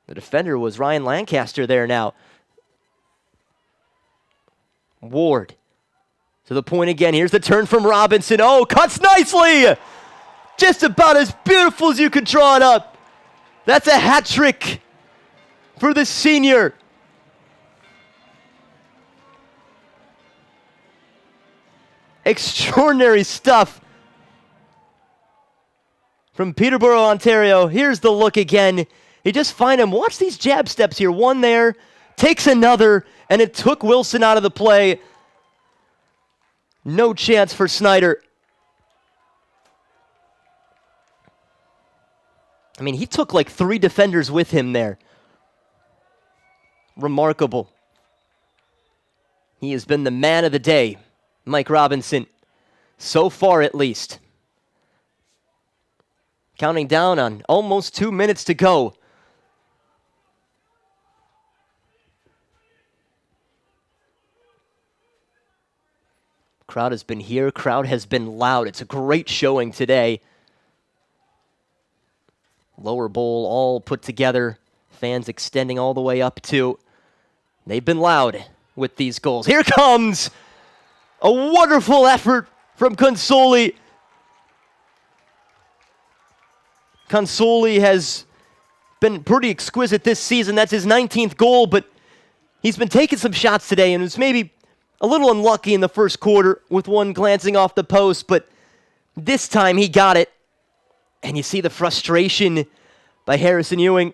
The defender was Ryan Lancaster there now. Ward to the point again. Here's the turn from Robinson. Oh, cuts nicely! Just about as beautiful as you could draw it up. That's a hat trick for the senior. Extraordinary stuff from Peterborough, Ontario. Here's the look again. You just find him. Watch these jab steps here. One there, takes another, and it took Wilson out of the play. No chance for Snyder. I mean, he took like 3 defenders with him there. Remarkable. He has been the man of the day, Mike Robinson. So far, at least. Counting down on almost 2 minutes to go. Crowd has been here. Crowd has been loud. It's a great showing today. Lower bowl all put together. Fans extending all the way up to. They've been loud with these goals. Here comes a wonderful effort from Consoli. Consoli has been pretty exquisite this season. That's his 19th goal, but he's been taking some shots today and was maybe a little unlucky in the first quarter with one glancing off the post, but this time he got it. And you see the frustration by Harrison Ewing.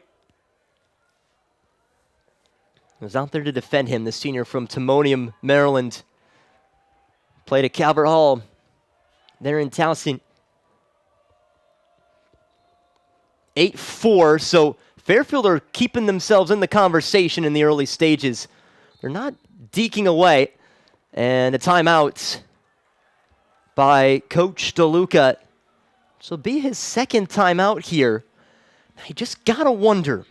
He was out there to defend him, the senior from Timonium, Maryland. Played at Calvert Hall there in Towson. 8-4, so Fairfield are keeping themselves in the conversation in the early stages. They're not deking away. And a timeout by Coach DeLuca. This will be his second timeout here. I just gotta wonder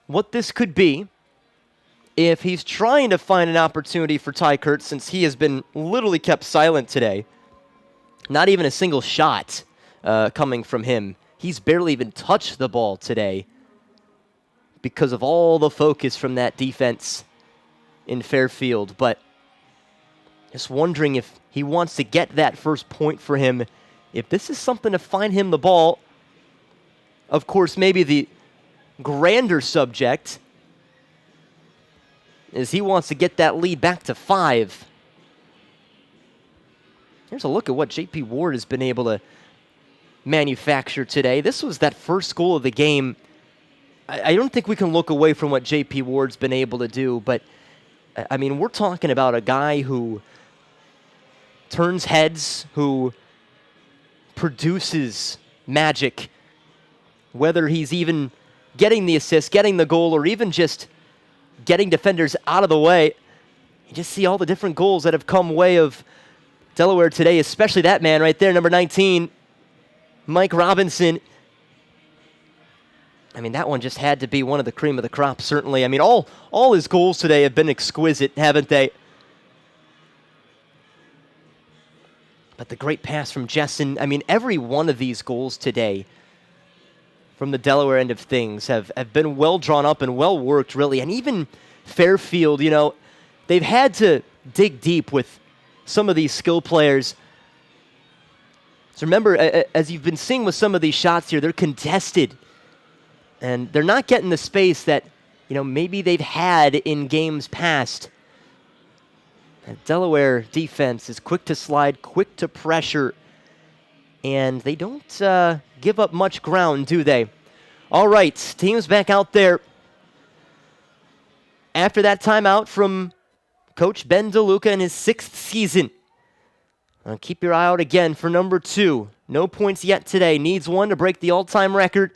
what this could be if he's trying to find an opportunity for Ty Kurtz, since he has been literally kept silent today. Not even a single shot coming from him. He's barely even touched the ball today because of all the focus from that defense in Fairfield. But just wondering if he wants to get that first point for him. If this is something to find him the ball. Of course, maybe the grander subject is he wants to get that lead back to 5. Here's a look at what J.P. Ward has been able to manufacture today. This was that first goal of the game. I don't think we can look away from what J.P. Ward's been able to do, but I mean, we're talking about a guy who turns heads, who produces magic, whether he's even getting the assist, getting the goal, or even just getting defenders out of the way. You just see all the different goals that have come way of Delaware today, especially that man right there, number 19, Mike Robinson. I mean, that one just had to be one of the cream of the crop, certainly. I mean, all his goals today have been exquisite, haven't they? But the great pass from Jessen. I mean, every one of these goals today from the Delaware end of things have been well drawn up and well worked, really. And even Fairfield, you know, they've had to dig deep with some of these skill players. So remember, as you've been seeing with some of these shots here, they're contested. And they're not getting the space that, maybe they've had in games past. And Delaware defense is quick to slide, quick to pressure, and they don't give up much ground, do they? All right, team's back out there. After that timeout from Coach Ben DeLuca in his 6th season. Keep your eye out again for number 2. No points yet today. Needs one to break the all-time record.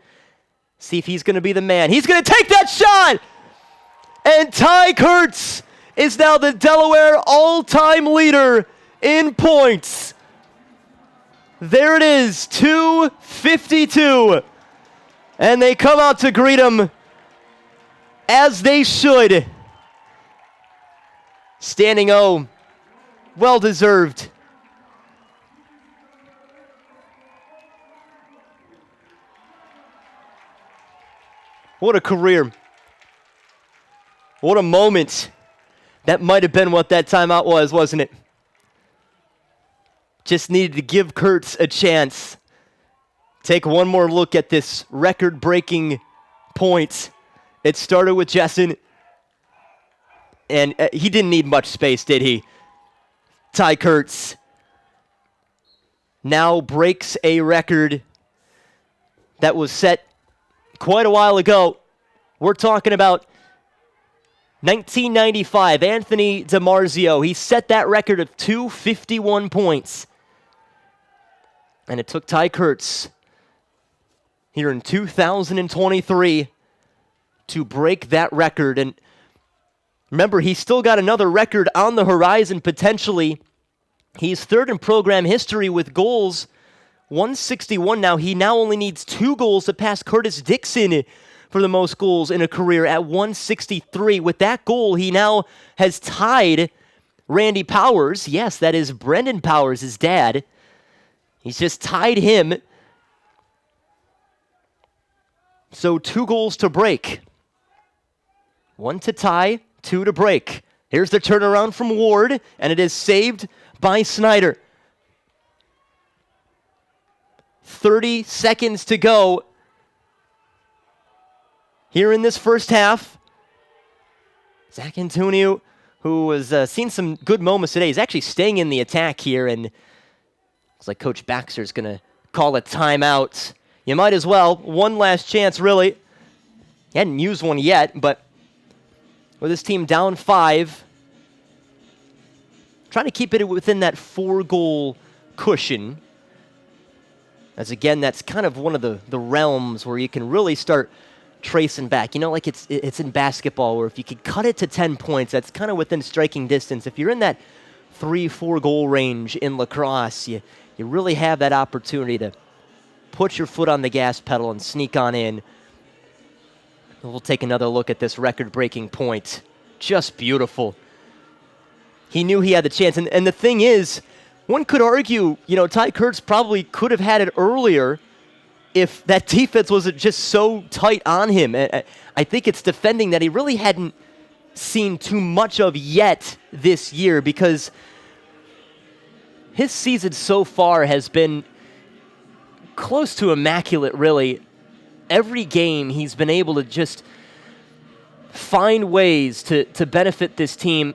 See if he's going to be the man. He's going to take that shot! And Ty Kurtz is now the Delaware all-time leader in points. There it is, 252. And they come out to greet him as they should. Standing O, well-deserved. What a career. What a moment. That might have been what that timeout was, wasn't it? Just needed to give Kurtz a chance. Take one more look at this record-breaking point. It started with Jessen, and he didn't need much space, did he? Ty Kurtz now breaks a record that was set quite a while ago. We're talking about 1995, Anthony DiMarzio. He set that record of 251 points. And it took Ty Kurtz here in 2023 to break that record. And remember, he's still got another record on the horizon potentially. He's 3rd in program history with goals, 161 now. He now only needs 2 goals to pass Curtis Dixon for the most goals in a career at 163. With that goal, he now has tied Randy Powers. Yes, that is Brendan Powers, his dad. He's just tied him. So 2 goals to break. 1 to tie, 2 to break. Here's the turnaround from Ward, and it is saved by Snyder. 30 seconds to go here in this first half. Zach Antonio, who has seen some good moments today, is actually staying in the attack here, and looks like Coach Baxter's going to call a timeout. You might as well. One last chance, really. He hadn't used one yet, but with his team down 5, trying to keep it within that 4-goal cushion. As again, that's kind of one of the realms where you can really start tracing back. Like it's in basketball, where if you could cut it to 10 points, that's kind of within striking distance. If you're in that 3-4 goal range in lacrosse, you really have that opportunity to put your foot on the gas pedal and sneak on in. We'll take another look at this record-breaking point. Just beautiful. He knew he had the chance. And the thing is, one could argue, Ty Kurtz probably could have had it earlier if that defense wasn't just so tight on him. I think it's defending that he really hadn't seen too much of yet this year, because his season so far has been close to immaculate, really. Every game he's been able to just find ways to benefit this team.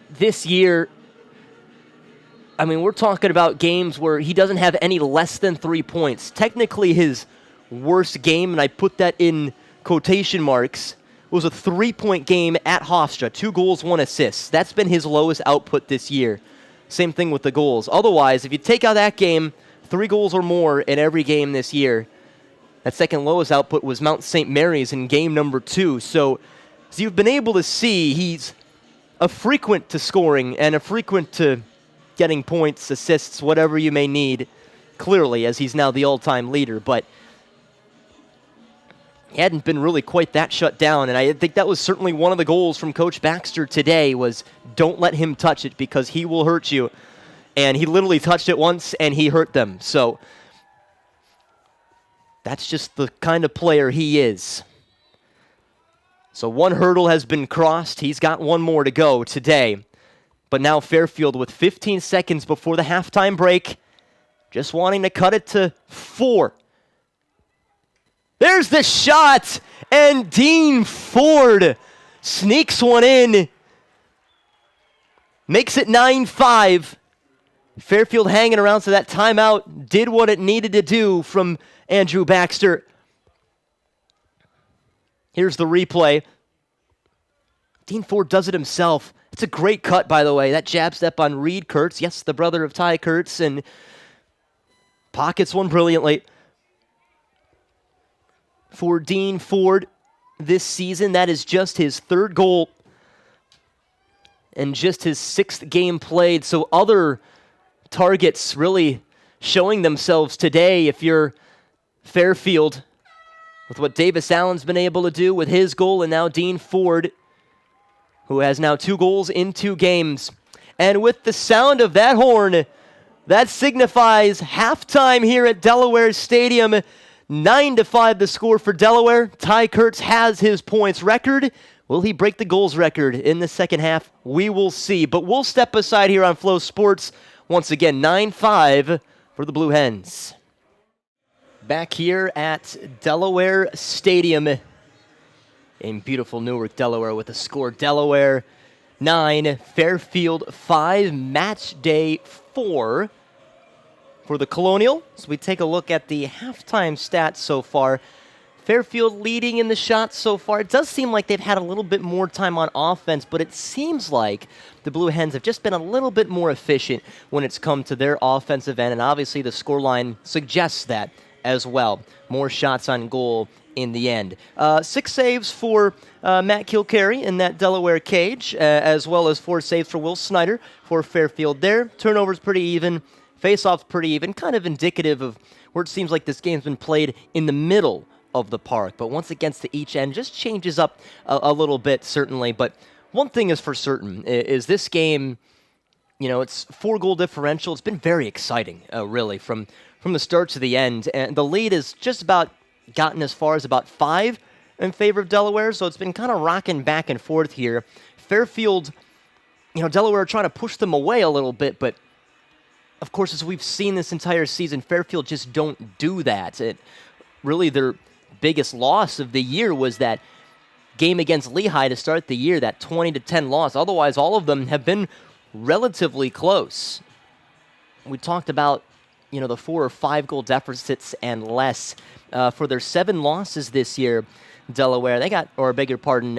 This year, I mean, we're talking about games where he doesn't have any less than 3 points. Technically, his worst game, and I put that in quotation marks, was a 3-point game at Hofstra. 2 goals, 1 assist. That's been his lowest output this year. Same thing with the goals. Otherwise, if you take out that game, 3 goals or more in every game this year. That second lowest output was Mount St. Mary's in game number 2. So you've been able to see he's a frequent to scoring and a frequent to getting points, assists, whatever you may need, clearly, as he's now the all-time leader. But he hadn't been really quite that shut down, and I think that was certainly one of the goals from Coach Baxter today was don't let him touch it because he will hurt you. And he literally touched it once, and he hurt them. So that's just the kind of player he is. So one hurdle has been crossed. He's got one more to go today. But now Fairfield, with 15 seconds before the halftime break, just wanting to cut it to 4. There's the shot, and Dean Ford sneaks one in. Makes it 9-5. Fairfield hanging around, so that timeout did what it needed to do from Andrew Baxter. Here's the replay. Dean Ford does it himself. It's a great cut, by the way. That jab step on Reed Kurtz. Yes, the brother of Ty Kurtz, and pockets one brilliantly. For Dean Ford this season, that is just his third goal and just his sixth game played. So other targets really showing themselves today if you're Fairfield, with what Davis Allen's been able to do with his goal, and now Dean Ford, who has now 2 goals in 2 games. And with the sound of that horn, that signifies halftime here at Delaware Stadium. 9-5 the score for Delaware. Ty Kurtz has his points record. Will he break the goals record in the second half? We will see. But we'll step aside here on Flow Sports. Once again, 9-5 for the Blue Hens. Back here at Delaware Stadium in beautiful Newark, Delaware, with the score Delaware 9, Fairfield 5, match day 4 for the Colonial. So we take a look at the halftime stats so far. Fairfield leading in the shots so far. It does seem like they've had a little bit more time on offense, but it seems like the Blue Hens have just been a little bit more efficient when it's come to their offensive end, and obviously the scoreline suggests that as well. More shots on goal in the end. 6 saves for Matt Kilcarry in that Delaware cage, as well as 4 saves for Will Snyder for Fairfield there. Turnovers pretty even. Face-offs pretty even. Kind of indicative of where it seems like this game's been played in the middle of the park. But once against the each end, just changes up a little bit, certainly. But one thing is for certain, is this game, you know, it's 4-goal differential. It's been very exciting, really, from the start to the end. And the lead has just about gotten as far as about 5 in favor of Delaware, so it's been kind of rocking back and forth here. Fairfield, you know, Delaware trying to push them away a little bit, but of course, as we've seen this entire season, Fairfield just don't do that. Really, their biggest loss of the year was that game against Lehigh to start the year, that 20-10 loss. Otherwise, all of them have been relatively close. We talked about, you know, the 4 or 5 goal deficits and less. For their 7 losses this year, Delaware, they got, or beg your pardon,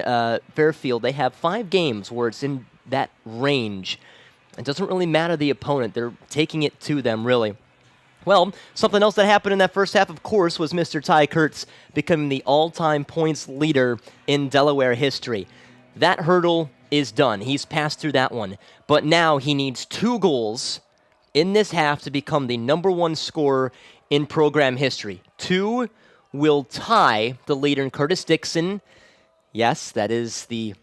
Fairfield, they have 5 games where it's in that range. It doesn't really matter the opponent. They're taking it to them, really. Well, something else that happened in that first half, of course, was Mr. Ty Kurtz becoming the all-time points leader in Delaware history. That hurdle is done. He's passed through that one. But now he needs 2 goals in this half to become the #1 scorer in program history. 2 will tie the leader in Curtis Dixon. Yes, that is the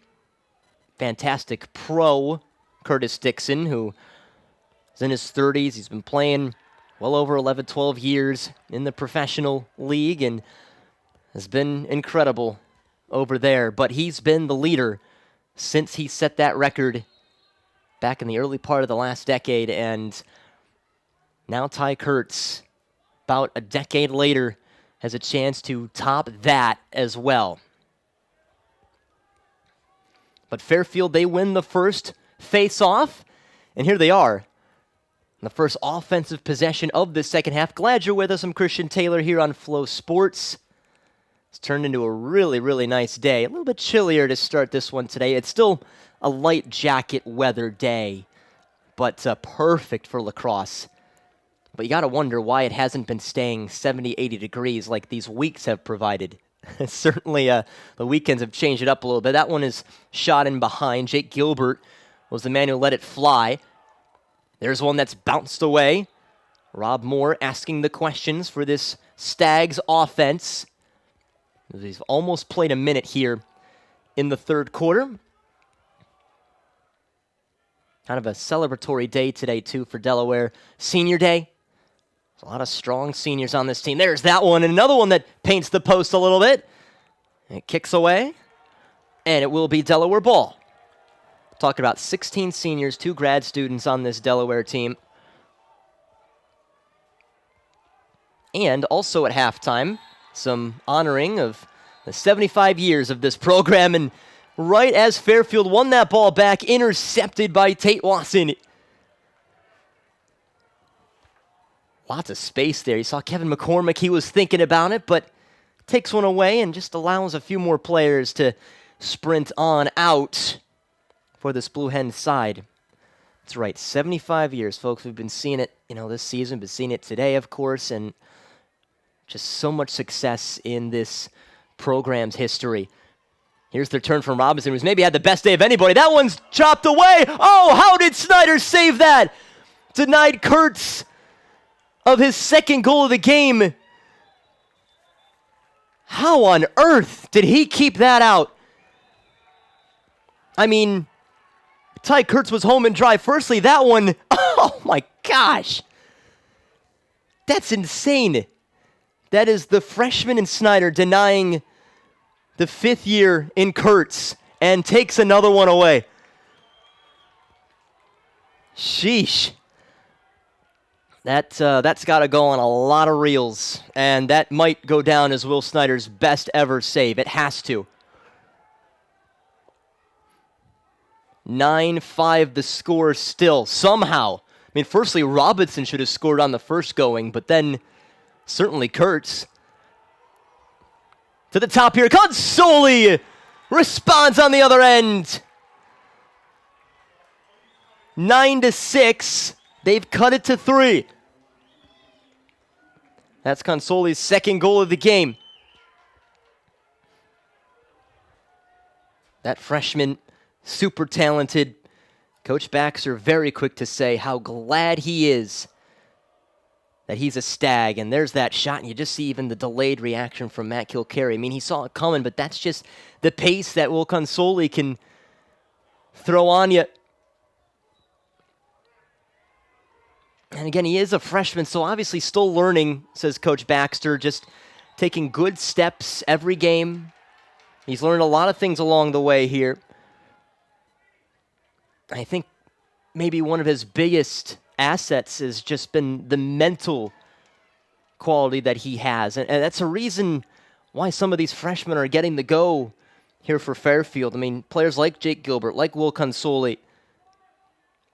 fantastic pro Curtis Dixon, who is in his 30s. He's been playing well over 11, 12 years in the professional league and has been incredible over there. But he's been the leader since he set that record back in the early part of the last decade. And now Ty Kurtz, about a decade later, has a chance to top that as well. But Fairfield, they win the first face-off, and here they are. The first offensive possession of the second half. Glad you're with us. I'm Christian Taylor here on Flow Sports. It's turned into a really, really nice day. A little bit chillier to start this one today. It's still a light jacket weather day, but perfect for lacrosse. But you got to wonder why it hasn't been staying 70, 80 degrees like these weeks have provided. Certainly the weekends have changed it up a little bit. That one is shot in behind. Jake Gilbert was the man who let it fly. There's one that's bounced away. Rob Moore asking the questions for this Stags offense. He's almost played a minute here in the third quarter. Kind of a celebratory day today, too, for Delaware. Senior day. There's a lot of strong seniors on this team. There's that one, and another one that paints the post a little bit. It kicks away, and it will be Delaware ball. Talking about 16 seniors, 2 grad students on this Delaware team. And also at halftime, some honoring of the 75 years of this program, and right as Fairfield won that ball back, intercepted by Tate Watson. Lots of space there. You saw Kevin McCormick, he was thinking about it, but takes one away and just allows a few more players to sprint on out for this Blue Hen side. That's right, 75 years, folks. We've been seeing it, this season, been seeing it today, of course, and just so much success in this program's history. Here's the return from Robinson, who's maybe had the best day of anybody. That one's chopped away. Oh, how did Snyder save that? Denied Kurtz of his second goal of the game. How on earth did he keep that out? I mean, Ty Kurtz was home and dry. Firstly, that one, oh my gosh. That's insane. That is the freshman in Snyder denying the fifth year in Kurtz and takes another one away. Sheesh. That's got to go on a lot of reels, and that might go down as Will Snyder's best ever save. It has to. 9-5 the score still, somehow. I mean, firstly, Robinson should have scored on the first going, but then certainly Kurtz. To the top here, Consoli responds on the other end. 9-6. They've cut it to 3. That's Consoli's second goal of the game. That freshman, super talented. Coach Baxter very quick to say how glad he is that he's a Stag. And there's that shot, and you just see even the delayed reaction from Matt Kilcarry. I mean, he saw it coming, but that's just the pace that Will Consoli can throw on you. And again, he is a freshman, so obviously still learning, says Coach Baxter, just taking good steps every game. He's learned a lot of things along the way here. I think maybe one of his biggest assets has just been the mental quality that he has. And that's a reason why some of these freshmen are getting the go here for Fairfield. I mean, players like Jake Gilbert, like Will Consoli,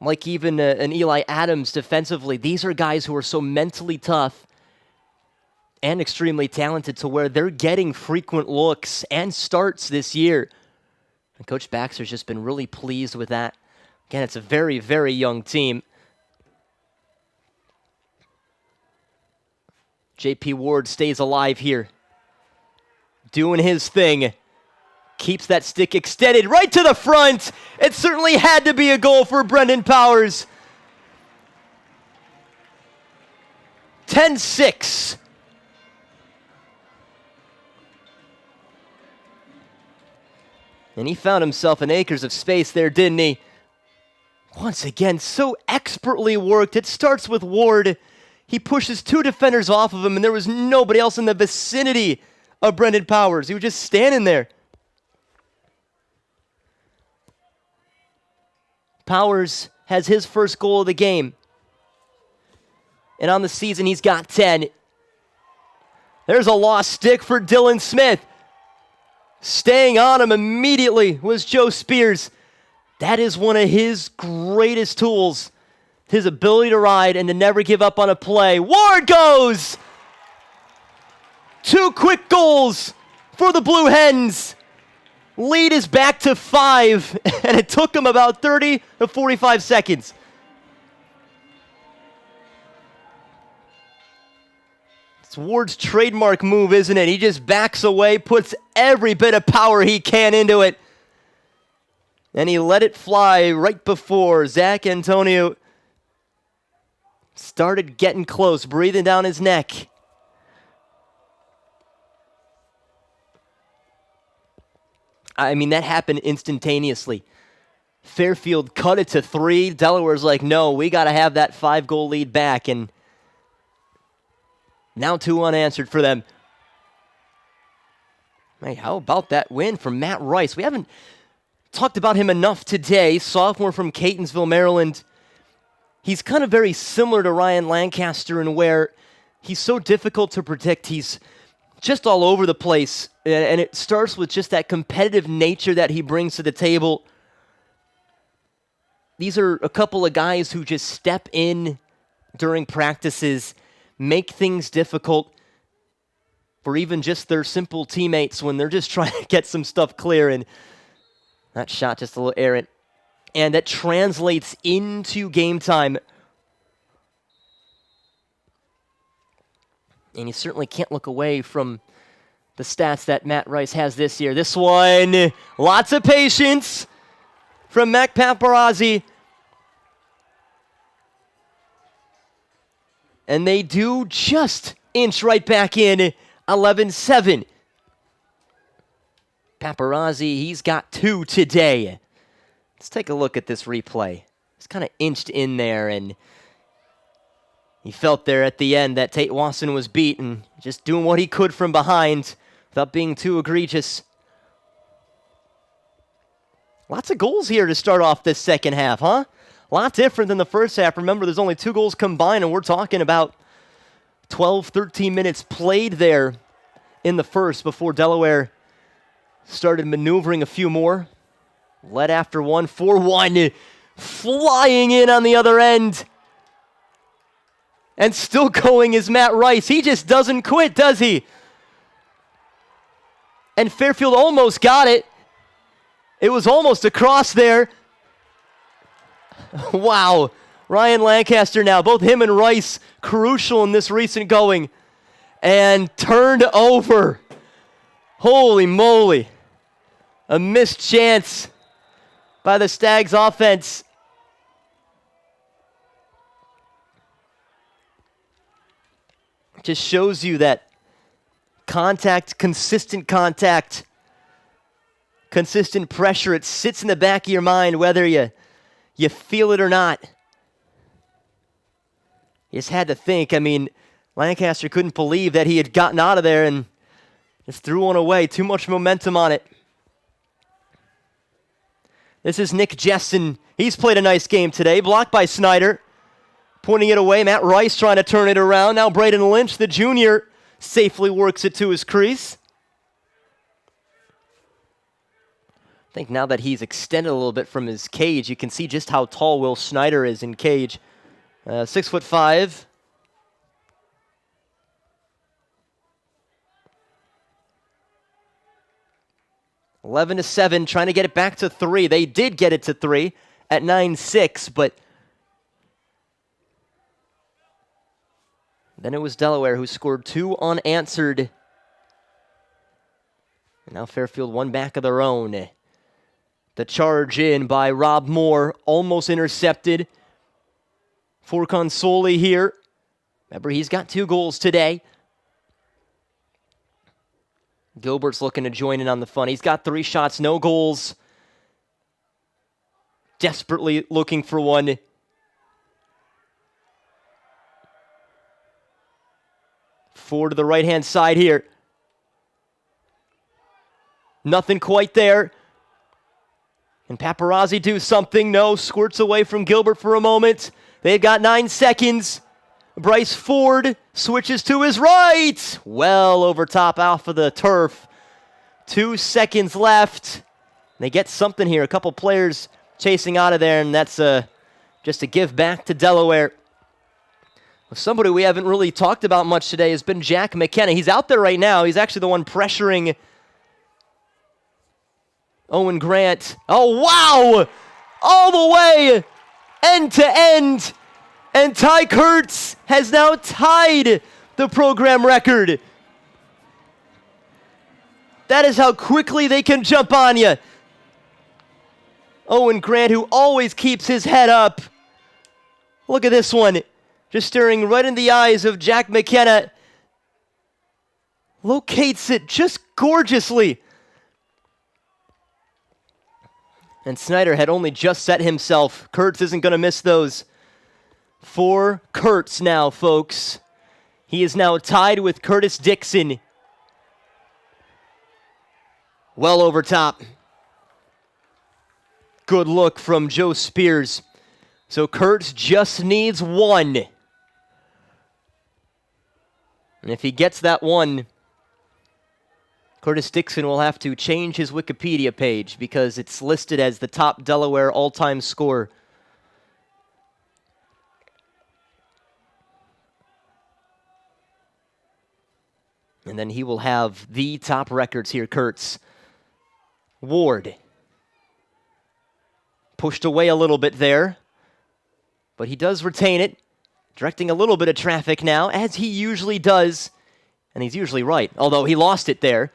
like even an Eli Adams defensively. These are guys who are so mentally tough and extremely talented to where they're getting frequent looks and starts this year. And Coach Baxter's just been really pleased with that. Again, it's a very, very young team. J.P. Ward stays alive here, doing his thing. Keeps that stick extended right to the front. It certainly had to be a goal for Brendan Powers. 10-6. And he found himself in acres of space there, didn't he? Once again, so expertly worked. It starts with Ward. He pushes 2 defenders off of him, and there was nobody else in the vicinity of Brendan Powers. He was just standing there. Powers has his first goal of the game. And on the season, he's got 10. There's a lost stick for Dylan Smith. Staying on him immediately was Joe Spears. That is one of his greatest tools, his ability to ride and to never give up on a play. Ward goes! 2 quick goals for the Blue Hens. Lead is back to 5, and it took him about 30 to 45 seconds. It's Ward's trademark move, isn't it? He just backs away, puts every bit of power he can into it. And he let it fly right before Zach Antonio started getting close, breathing down his neck. I mean, that happened instantaneously. Fairfield cut it to 3. Delaware's like, no, we got to have that 5-goal lead back. And now 2 unanswered for them. Hey, how about that win from Matt Rice? We haven't talked about him enough today. Sophomore from Catonsville, Maryland. He's kind of very similar to Ryan Lancaster in where he's so difficult to predict. He's just all over the place. And it starts with just that competitive nature that he brings to the table. These are a couple of guys who just step in during practices, make things difficult for even just their simple teammates when they're just trying to get some stuff clear. And that shot just a little errant. And that translates into game time. And you certainly can't look away from the stats that Matt Rice has this year. This one, lots of patience from Mac Paparazzi. And they do just inch right back in, 11-7. Paparazzi, he's got 2 today. Let's take a look at this replay. He's kind of inched in there, and he felt there at the end that Tate Wasson was beat and just doing what he could from behind without being too egregious. Lots of goals here to start off this second half, huh? A lot different than the first half. Remember, there's only 2 goals combined, and we're talking about 12, 13 minutes played there in the first before Delaware started maneuvering a few more. Led after 1, 4-1, flying in on the other end. And still going is Matt Rice. He just doesn't quit, does he? And Fairfield almost got it. It was almost across there. Wow. Ryan Lancaster now, both him and Rice, crucial in this recent going. And turned over. Holy moly. A missed chance by the Stags offense. Just shows you that contact, consistent pressure, it sits in the back of your mind whether you feel it or not. You just had to think. I mean, Lancaster couldn't believe that he had gotten out of there and just threw one away. Too much momentum on it. This is Nick Jessen. He's played a nice game today. Blocked by Snyder. Pointing it away. Matt Rice trying to turn it around. Now Braden Lynch, the junior, safely works it to his crease. I think now that he's extended a little bit from his cage, you can see just how tall Will Snyder is in cage. 6'5". 11-7, trying to get it back to 3. They did get it to 3 at 9-6, but then it was Delaware who scored 2 unanswered. And now Fairfield one back of their own. The charge in by Rob Moore, almost intercepted for Consoli here. Remember, he's got 2 goals today. Gilbert's looking to join in on the fun. He's got 3 shots, no goals. Desperately looking for one. Forward to the right-hand side here. Nothing quite there. Can Paparazzi do something? No. Squirts away from Gilbert for a moment. They've got 9 seconds. Bryce Ford switches to his right. Well over top off of the turf. 2 seconds left. They get something here. A couple players chasing out of there, and that's just a give back to Delaware. Somebody we haven't really talked about much today has been Jack McKenna. He's out there right now. He's actually the one pressuring Owen Grant. Oh, wow! All the way end to end. And Ty Kurtz has now tied the program record. That is how quickly they can jump on you. Owen Grant, who always keeps his head up. Look at this one. Just staring right in the eyes of Jack McKenna. Locates it just gorgeously. And Snyder had only just set himself. Kurtz isn't going to miss those. For Kurtz now, folks. He is now tied with Curtis Dixon. Well over top. Good look from Joe Spears. So Kurtz just needs 1. And if he gets that 1, Curtis Dixon will have to change his Wikipedia page because it's listed as the top Delaware all-time scorer. And then he will have the top records here, Kurtz. Ward. Pushed away a little bit there, but he does retain it, directing a little bit of traffic now, as he usually does, and he's usually right, although he lost it there.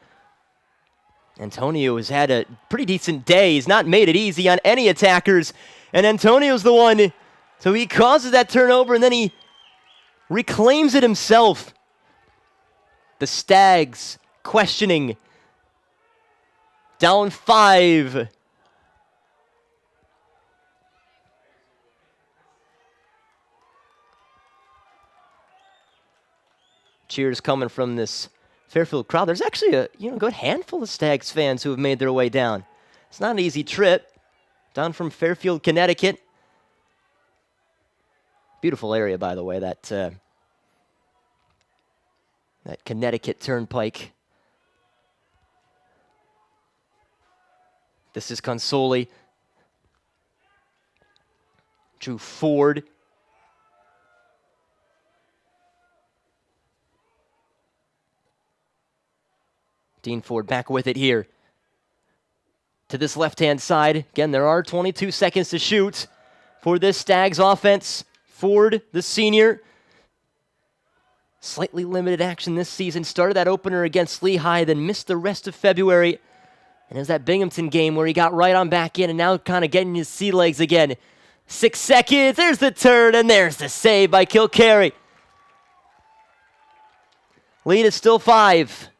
Antonio has had a pretty decent day. He's not made it easy on any attackers, and Antonio's the one, so he causes that turnover, and then he reclaims it himself. The Stags questioning. Down 5. Cheers coming from this Fairfield crowd. There's actually a good handful of Stags fans who have made their way down. It's not an easy trip. Down from Fairfield, Connecticut. Beautiful area, by the way, that Connecticut Turnpike. This is Consoli. Drew Ford. Dean Ford back with it here. To this left-hand side. Again, there are 22 seconds to shoot for this Stags offense. Ford, the senior. Slightly limited action this season. Started that opener against Lehigh, then missed the rest of February. And it was that Binghamton game where he got right on back in and now kind of getting his sea legs again. 6 seconds. There's the turn, and there's the save by Kilcarry. Lead is still 5.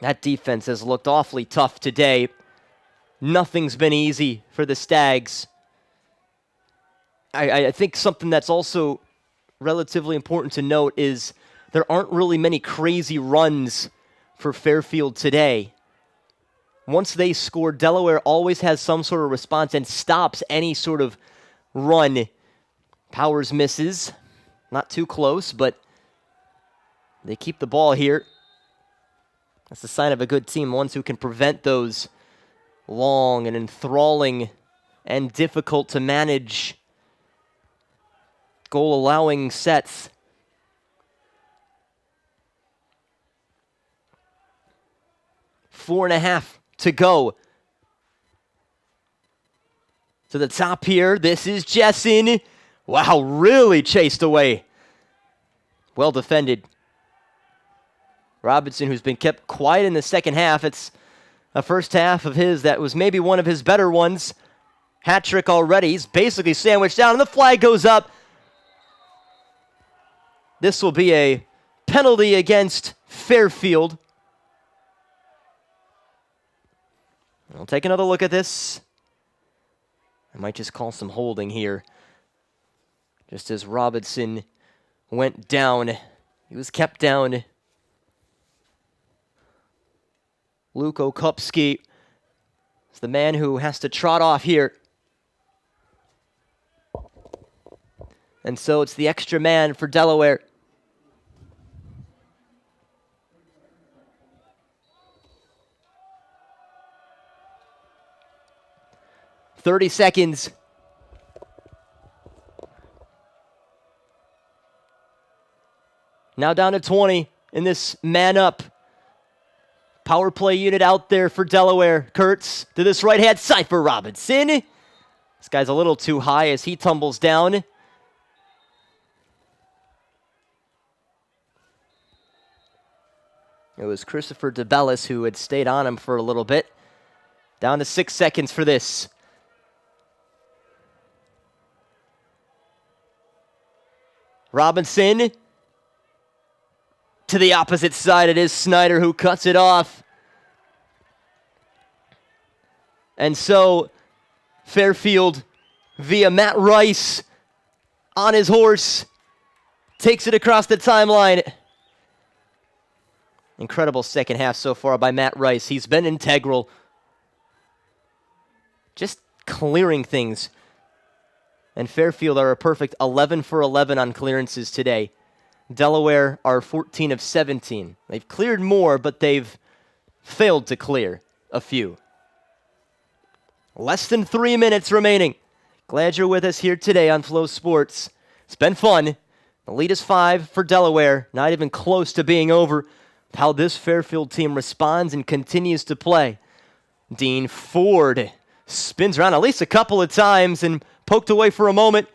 That defense has looked awfully tough today. Nothing's been easy for the Stags. I think something that's also relatively important to note is there aren't really many crazy runs for Fairfield today. Once they score, Delaware always has some sort of response and stops any sort of run. Powers misses. Not too close, but they keep the ball here. That's the sign of a good team, ones who can prevent those long and enthralling and difficult to manage goal-allowing sets. Four and a half to go. To the top here, this is Jessen. Wow, really chased away. Well defended. Robinson, who's been kept quiet in the second half. It's a first half of his that was maybe one of his better ones. Hat trick already. He's basically sandwiched down, and the flag goes up. This will be a penalty against Fairfield. I'll take another look at this. I might just call some holding here. Just as Robinson went down. He was kept down. Luke Okupski is the man who has to trot off here. And so it's the extra man for Delaware. "30 seconds. Now down to 20 in this man-up. Power play unit out there for Delaware. Kurtz to this right-hand side for Robinson. This guy's a little too high as he tumbles down. It was Christopher DeBellis who had stayed on him for a little bit. Down to 6 seconds for this. Robinson. To the opposite side, it is Snyder who cuts it off. And so, Fairfield, via Matt Rice, on his horse, takes it across the timeline. Incredible second half so far by Matt Rice. He's been integral. Just clearing things. And Fairfield are a perfect 11 for 11 on clearances today. Delaware are 14 of 17. They've cleared more, but they've failed to clear a few. Less than 3 minutes remaining. Glad you're with us here today on Flow Sports. It's been fun. The lead is 5 for Delaware, not even close to being over. How this Fairfield team responds and continues to play. Dean Ford spins around at least a couple of times and poked away for a moment.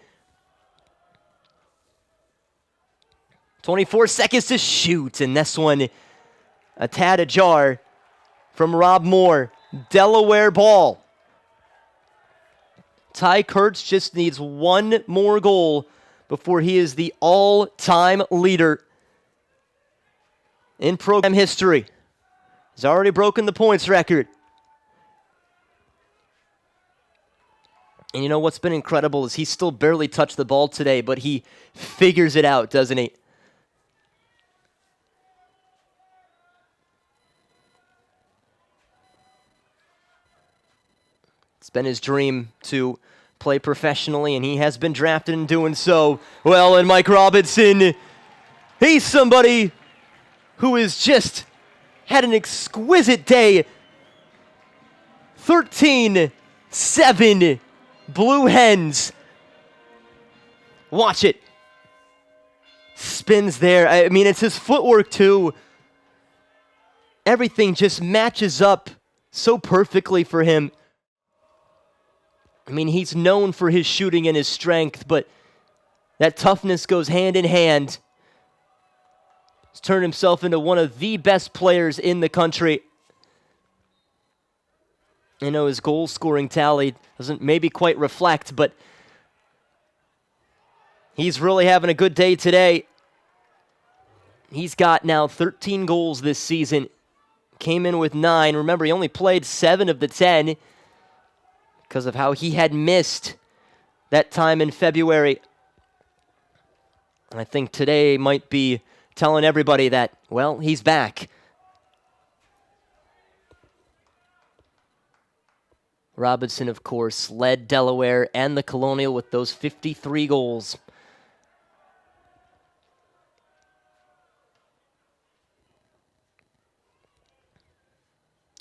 24 seconds to shoot, and this one a tad ajar from Rob Moore. Delaware ball. Ty Kurtz just needs one more goal before he is the all-time leader in program history. He's already broken the points record. And you know what's been incredible is he still barely touched the ball today, but he figures it out, doesn't he? It's been his dream to play professionally, and he has been drafted in doing so. Well, and Mike Robinson, he's somebody who has just had an exquisite day. 13-7 Blue Hens. Watch it. Spins there. I mean, it's his footwork, too. Everything just matches up so perfectly for him. I mean, he's known for his shooting and his strength, but that toughness goes hand in hand. He's turned himself into one of the best players in the country. I know his goal-scoring tally doesn't maybe quite reflect, but he's really having a good day today. He's got now 13 goals this season. Came in with 9. Remember, he only played 7 of the 10 because of how he had missed that time in February. I think today might be telling everybody that, well, he's back. Robinson, of course, led Delaware and the Colonial with those 53 goals.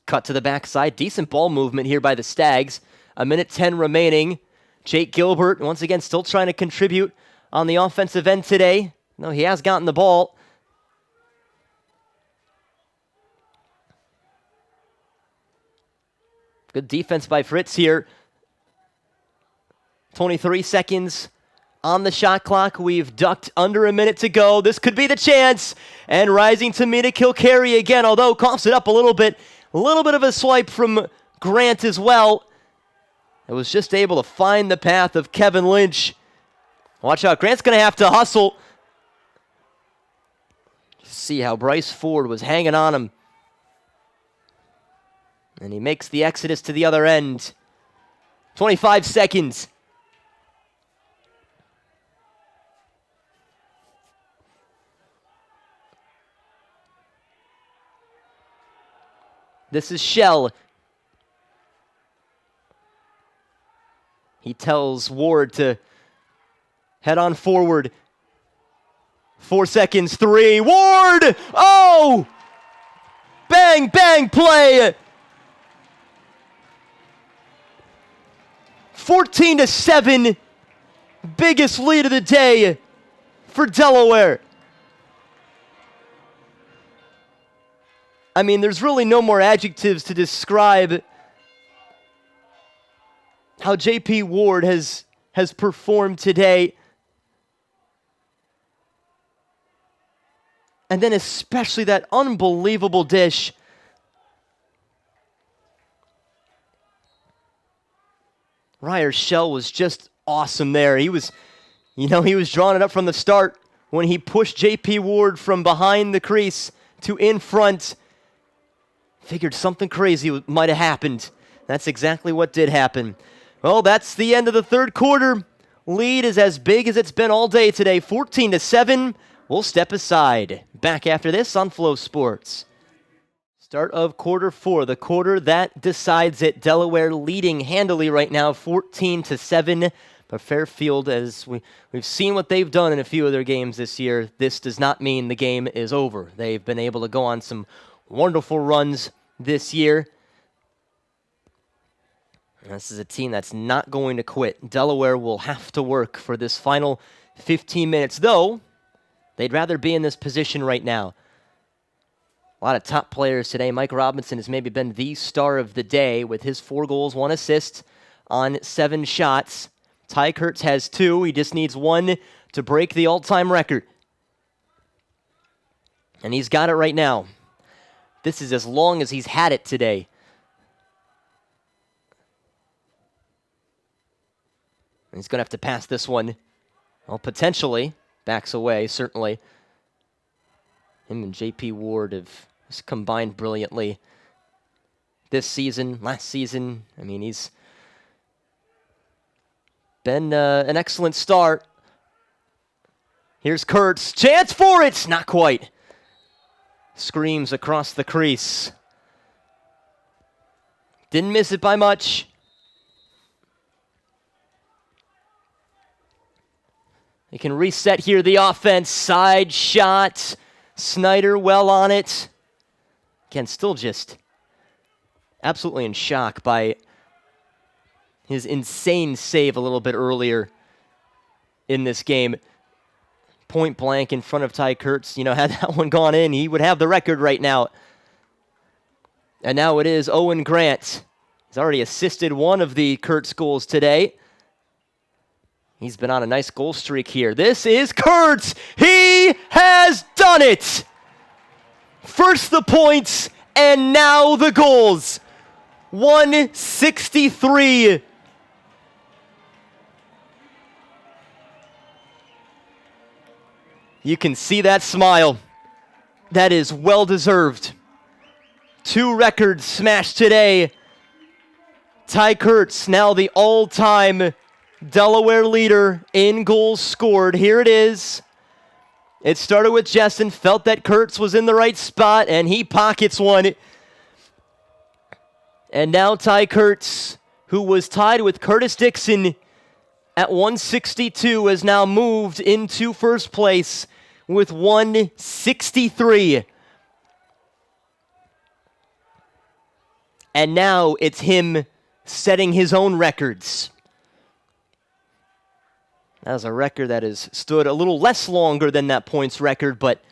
Cut to the backside. Decent ball movement here by the Stags. 1:10 remaining. Jake Gilbert, once again, still trying to contribute on the offensive end today. No, he has gotten the ball. Good defense by Fritz here. 23 seconds on the shot clock. We've ducked under a minute to go. This could be the chance. And rising to meet a kill carry again, although coughs it up a little bit. A little bit of a swipe from Grant as well. It was just able to find the path of Kevin Lynch. Watch out, Grant's going to have to hustle. See how Bryce Ford was hanging on him. And he makes the exodus to the other end. 25 seconds. This is Shell. He tells Ward to head on forward. 4 seconds, 3. Ward! Oh! Bang, bang, play! 14-7. Biggest lead of the day for Delaware. I mean, there's really no more adjectives to describe how J.P. Ward has performed today. And then especially that unbelievable dish. Ryer Shell was just awesome there. He was drawing it up from the start when he pushed J.P. Ward from behind the crease to in front. Figured something crazy might have happened. That's exactly what did happen. Well, that's the end of the third quarter. Lead is as big as it's been all day today, 14-7. We'll step aside. Back after this on Flow Sports. Start of quarter 4, the quarter that decides it. Delaware leading handily right now, 14-7. But Fairfield, as we've seen what they've done in a few of their games this year, this does not mean the game is over. They've been able to go on some wonderful runs this year. This is a team that's not going to quit. Delaware will have to work for this final 15 minutes, though they'd rather be in this position right now. A lot of top players today. Mike Robinson has maybe been the star of the day with his 4 goals, 1 assist on 7 shots. Ty Kurtz has 2. He just needs 1 to break the all-time record. And he's got it right now. This is as long as he's had it today. He's going to have to pass this one. Well, potentially. Backs away, certainly. Him and J.P. Ward have just combined brilliantly this season, last season. I mean, he's been an excellent start. Here's Kurtz. Chance for it! Not quite. Screams across the crease. Didn't miss it by much. They can reset here the offense. Side shot. Snyder well on it. Again, still just absolutely in shock by his insane save a little bit earlier in this game. Point blank in front of Ty Kurtz. You know, had that one gone in, he would have the record right now. And now it is Owen Grant. He's already assisted 1 of the Kurtz goals today. He's been on a nice goal streak here. This is Kurtz. He has done it. First the points, and now the goals. 163. You can see that smile. That is well-deserved. 2 records smashed today. Ty Kurtz, now the all-time Delaware leader in goals scored. Here it is. It started with Jessen, felt that Kurtz was in the right spot, and he pockets one. And now Ty Kurtz, who was tied with Curtis Dixon at 162, has now moved into first place with 163. And now it's him setting his own records. That was a record that has stood a little less longer than that points record, but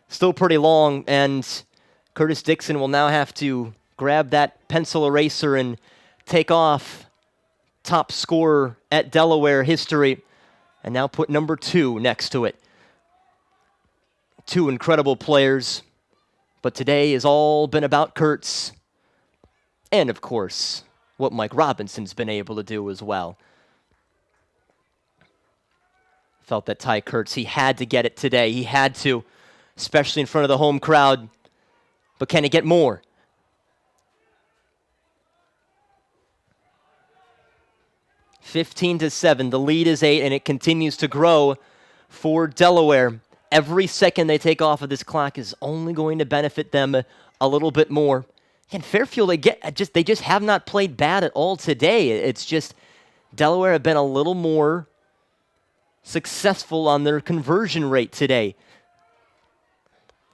still pretty long. And Curtis Dixon will now have to grab that pencil eraser and take off top scorer at Delaware history, and now put number 2 next to it. 2 incredible players, but today has all been about Kurtz. And, of course, what Mike Robinson's been able to do as well. Felt that Ty Kurtz, he had to get it today. He had to, especially in front of the home crowd. But can he get more? (15-7). The lead is 8, and it continues to grow for Delaware. Every second they take off of this clock is only going to benefit them a little bit more. And Fairfield, they just have not played bad at all today. It's just Delaware have been a little more successful on their conversion rate today.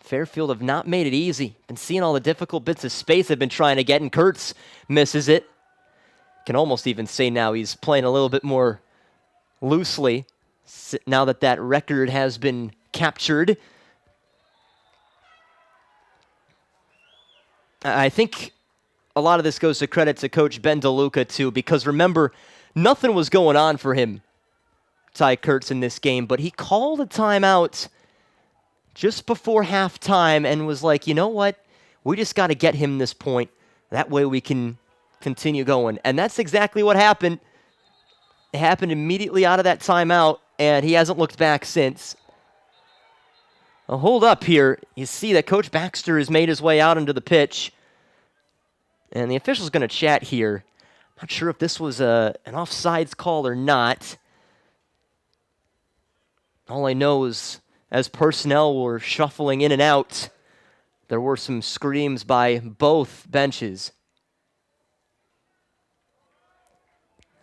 Fairfield have not made it easy. Been seeing all the difficult bits of space they've been trying to get, and Kurtz misses it. Can almost even say now he's playing a little bit more loosely now that that record has been captured. I think a lot of this goes to credit to Coach Ben DeLuca, too, because remember, nothing was going on for him, Ty Kurtz, in this game, but he called a timeout just before halftime and was like, you know what? We just got to get him this point. That way we can continue going. And that's exactly what happened. It happened immediately out of that timeout, and he hasn't looked back since. Well, hold up here. You see that Coach Baxter has made his way out onto the pitch, and the official's going to chat here. Not sure if this was an offsides call or not. All I know is as personnel were shuffling in and out, there were some screams by both benches.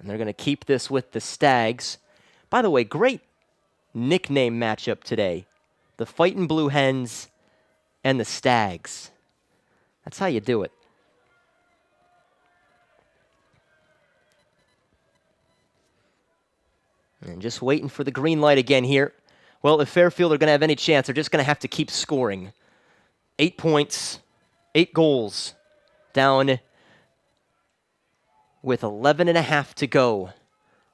And they're going to keep this with the Stags. By the way, great nickname matchup today. The Fightin' Blue Hens and the Stags. That's how you do it. And just waiting for the green light again here. Well, if Fairfield are going to have any chance, they're just going to have to keep scoring. 8 points, 8 goals, down with 11 and a half to go.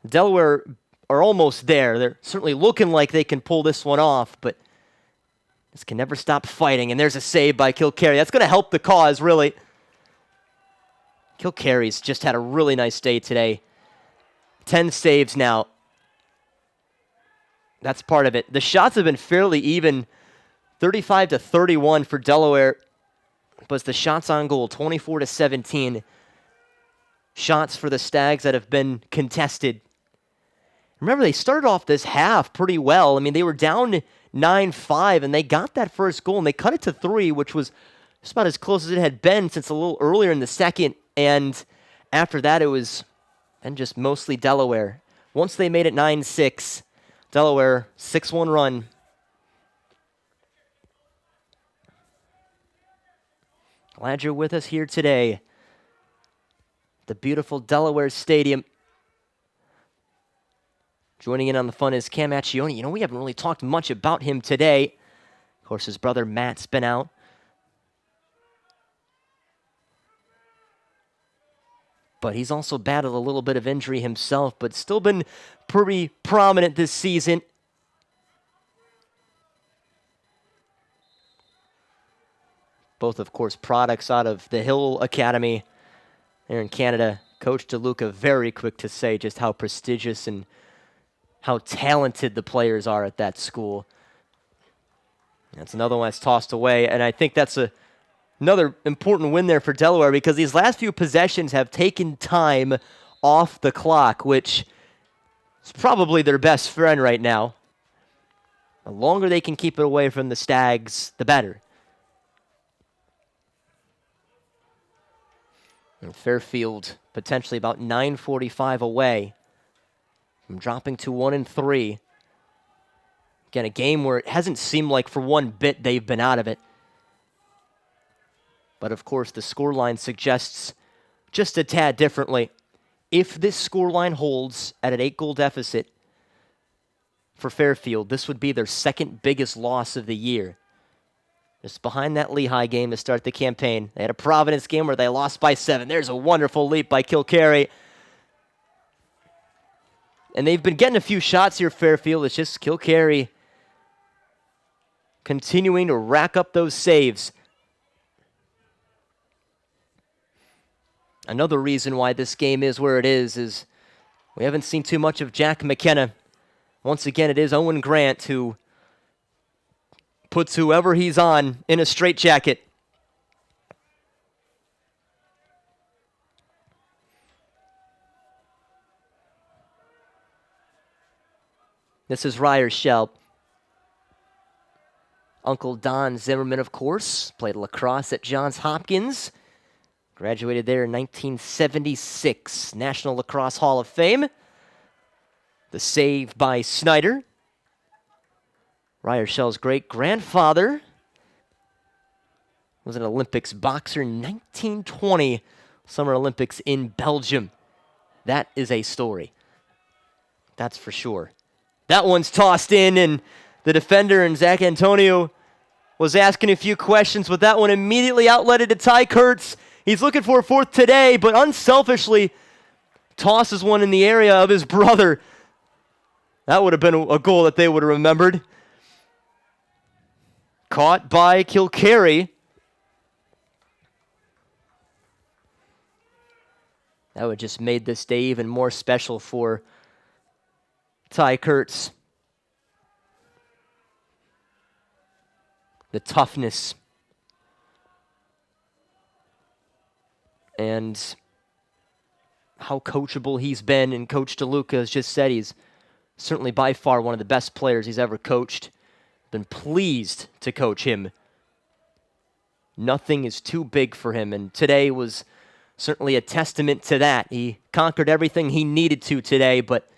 Delaware are almost there. They're certainly looking like they can pull this one off, but just can never stop fighting. And there's a save by Kilcarry. That's going to help the cause, really. Kilcarry's just had a really nice day today. 10 saves now. That's part of it. The shots have been fairly even, 35 to 31 for Delaware. But it's the shots on goal, 24 to 17. Shots for the Stags that have been contested. Remember, they started off this half pretty well. I mean, they were down 9-5, and they got that first goal, and they cut it to 3, which was just about as close as it had been since a little earlier in the second. And after that, it was then just mostly Delaware. Once they made it 9-6, Delaware, 6-1 run. Glad you're with us here today. The beautiful Delaware Stadium. Joining in on the fun is Cam Accioni. You know, we haven't really talked much about him today. Of course, his brother Matt's been out. But he's also battled a little bit of injury himself, but still been pretty prominent this season. Both, of course, products out of the Hill Academy there in Canada. Coach DeLuca very quick to say just how prestigious and how talented the players are at that school. That's another one that's tossed away, and I think that's another important win there for Delaware because these last few possessions have taken time off the clock, which is probably their best friend right now. The longer they can keep it away from the Stags, the better. And Fairfield potentially about 9:45 away from dropping to 1-3. Again, a game where it hasn't seemed like for one bit they've been out of it. But of course, the scoreline suggests just a tad differently. If this scoreline holds at an 8-goal deficit for Fairfield, this would be their second biggest loss of the year. Just behind that Lehigh game to start the campaign. They had a Providence game where they lost by 7. There's a wonderful leap by Kilcarry. And they've been getting a few shots here, Fairfield. It's just Kilcarry continuing to rack up those saves. Another reason why this game is where it is we haven't seen too much of Jack McKenna. Once again, it is Owen Grant who puts whoever he's on in a straitjacket. This is Ryershell. Uncle Don Zimmerman, of course, played lacrosse at Johns Hopkins. Graduated there in 1976. National Lacrosse Hall of Fame. The save by Snyder. Ryershell's great-grandfather was an Olympics boxer in 1920 Summer Olympics in Belgium. That is a story. That's for sure. That one's tossed in, and the defender, and Zach Antonio, was asking a few questions, but that one immediately outletted to Ty Kurtz. He's looking for a fourth today, but unselfishly tosses one in the area of his brother. That would have been a goal that they would have remembered. Caught by Kilcarry. That would just made this day even more special for Ty Kurtz. The toughness and how coachable he's been, and Coach DeLuca has just said he's certainly by far one of the best players he's ever coached. Been pleased to coach him. Nothing is too big for him, and today was certainly a testament to that. He conquered everything he needed to today, but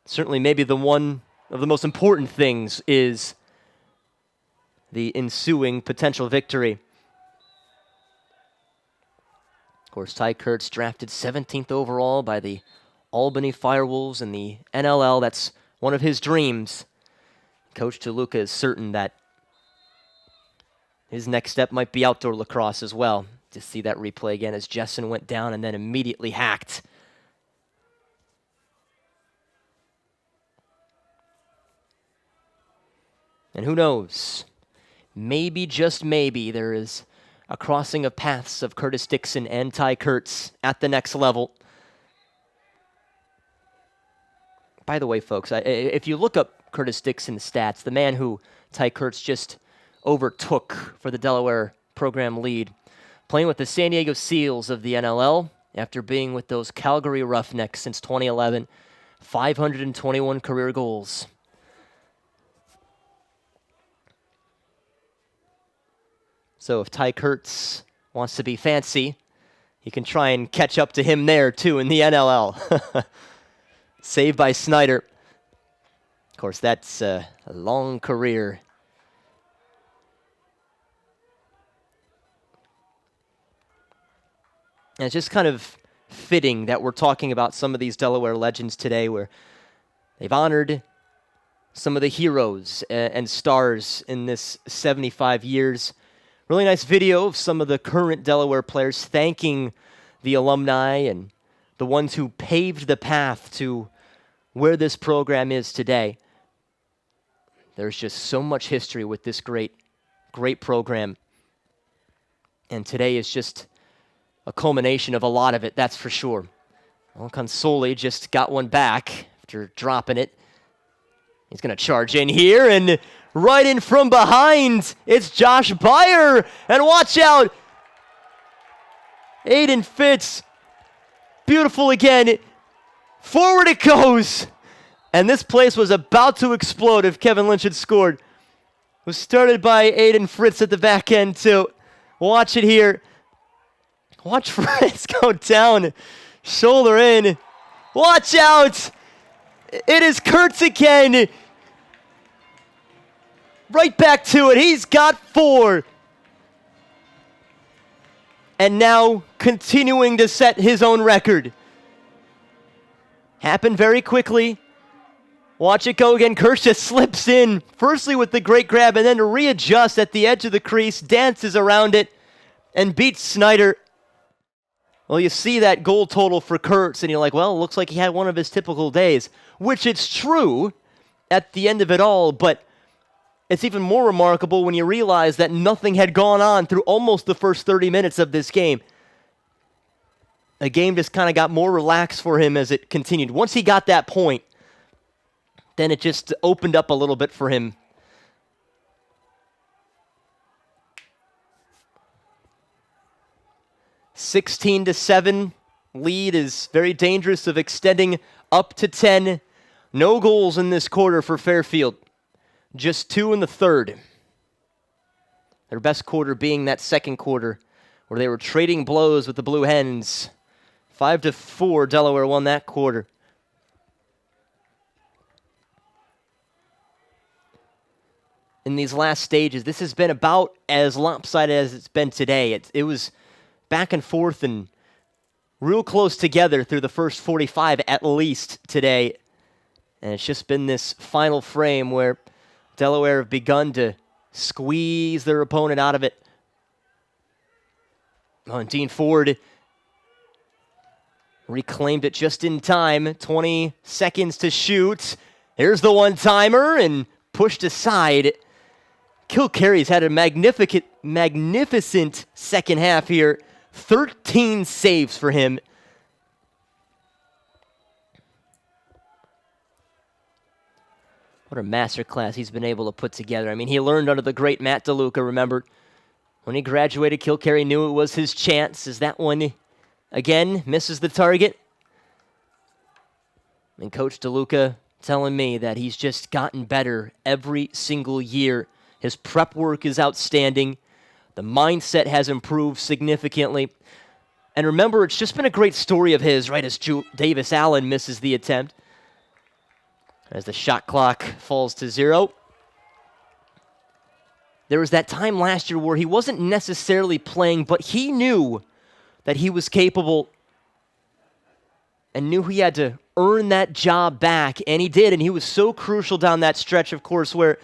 certainly maybe the one of the most important things is the ensuing potential victory. Of course, Ty Kurtz drafted 17th overall by the Albany Firewolves in the NLL. That's one of his dreams. Coach DeLuca is certain that his next step might be outdoor lacrosse as well. To see that replay again as Jessen went down and then immediately hacked. And who knows? Maybe, just maybe, there is a crossing of paths of Curtis Dixon and Ty Kurtz at the next level. By the way, folks, if you look up Curtis Dixon's stats, the man who Ty Kurtz just overtook for the Delaware program lead, playing with the San Diego Seals of the NLL after being with those Calgary Roughnecks since 2011, 521 career goals. So if Ty Kurtz wants to be fancy, he can try and catch up to him there, too, in the NLL. Saved by Snyder. Of course, that's a long career. And it's just kind of fitting that we're talking about some of these Delaware legends today, where they've honored some of the heroes and stars in this 75 years. Really nice video of some of the current Delaware players thanking the alumni and the ones who paved the path to where this program is today. There's just so much history with this great program. And today is just a culmination of a lot of it, that's for sure. Well, Consoli just got one back after dropping it. He's going to charge in here, and right in from behind, it's Josh Beyer. And watch out, Aiden Fitz. Beautiful again. Forward it goes. And this place was about to explode if Kevin Lynch had scored. It was started by Aiden Fritz at the back end, too. Watch it here. Watch Fritz go down. Shoulder in. Watch out. It is Kurtz again. Right back to it. He's got 4. And now continuing to set his own record. Happened very quickly. Watch it go again. Kurtz just slips in. Firstly with the great grab, and then to readjust at the edge of the crease. Dances around it and beats Snyder. Well, you see that goal total for Kurtz, and you're like, well, it looks like he had one of his typical days, which it's true at the end of it all, but it's even more remarkable when you realize that nothing had gone on through almost the first 30 minutes of this game. The game just kind of got more relaxed for him as it continued. Once he got that point, then it just opened up a little bit for him. (16-7) lead is very dangerous of extending up to 10. No goals in this quarter for Fairfield. Just 2 in the third. Their best quarter being that second quarter where they were trading blows with the Blue Hens. 5-4, Delaware won that quarter. In these last stages, this has been about as lopsided as it's been today. It was back and forth and real close together through the first 45 at least today. And it's just been this final frame where Delaware have begun to squeeze their opponent out of it. Oh, and Dean Ford reclaimed it just in time. 20 seconds to shoot. Here's the one-timer and pushed aside. Kilcary's had a magnificent second half here. 13 saves for him. What a masterclass he's been able to put together. I mean, he learned under the great Matt DeLuca, remember? When he graduated, Kilcary knew it was his chance. As that one, again, misses the target. And Coach DeLuca telling me that he's just gotten better every single year. His prep work is outstanding. The mindset has improved significantly. And remember, it's just been a great story of his, right, as Davis Allen misses the attempt. As the shot clock falls to 0. There was that time last year where he wasn't necessarily playing, but he knew that he was capable and knew he had to earn that job back, and he did, and he was so crucial down that stretch, of course, where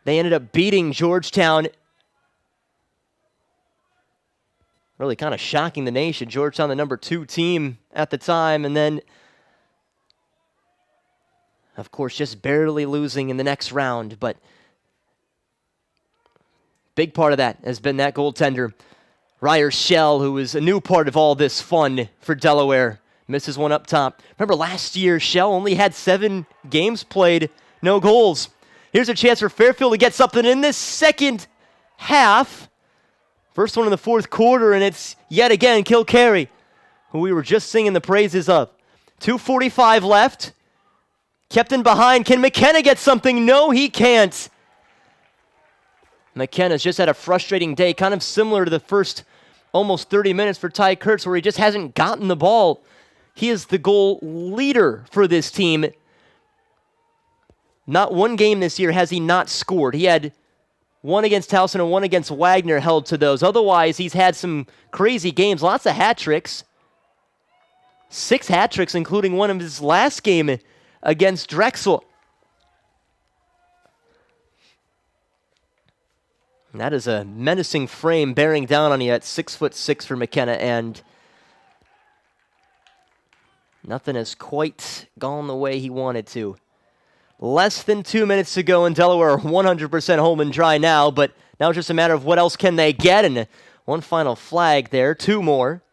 they ended up beating Georgetown, really kind of shocking the nation. Georgetown, the number 2 team at the time, and then, of course, just barely losing in the next round, but big part of that has been that goaltender, Ryer Shell, who is a new part of all this fun for Delaware. Misses one up top. Remember last year, Shell only had 7 games played, no goals. Here's a chance for Fairfield to get something in this second half. First one in the fourth quarter, and it's yet again Kilcarry, who we were just singing the praises of. 2:45 left. Kept in behind. Can McKenna get something? No, he can't. McKenna's just had a frustrating day, kind of similar to the first almost 30 minutes for Ty Kurtz, where he just hasn't gotten the ball. He is the goal leader for this team. Not one game this year has he not scored. He had one against Towson and one against Wagner held to those. Otherwise, he's had some crazy games, lots of hat tricks. 6 hat tricks, including one of his last game against Drexel. And that is a menacing frame bearing down on you at 6'6" for McKenna, and nothing has quite gone the way he wanted to. Less than 2 minutes to go, and Delaware are 100% home and dry now, but now it's just a matter of what else can they get, and one final flag there, 2 more.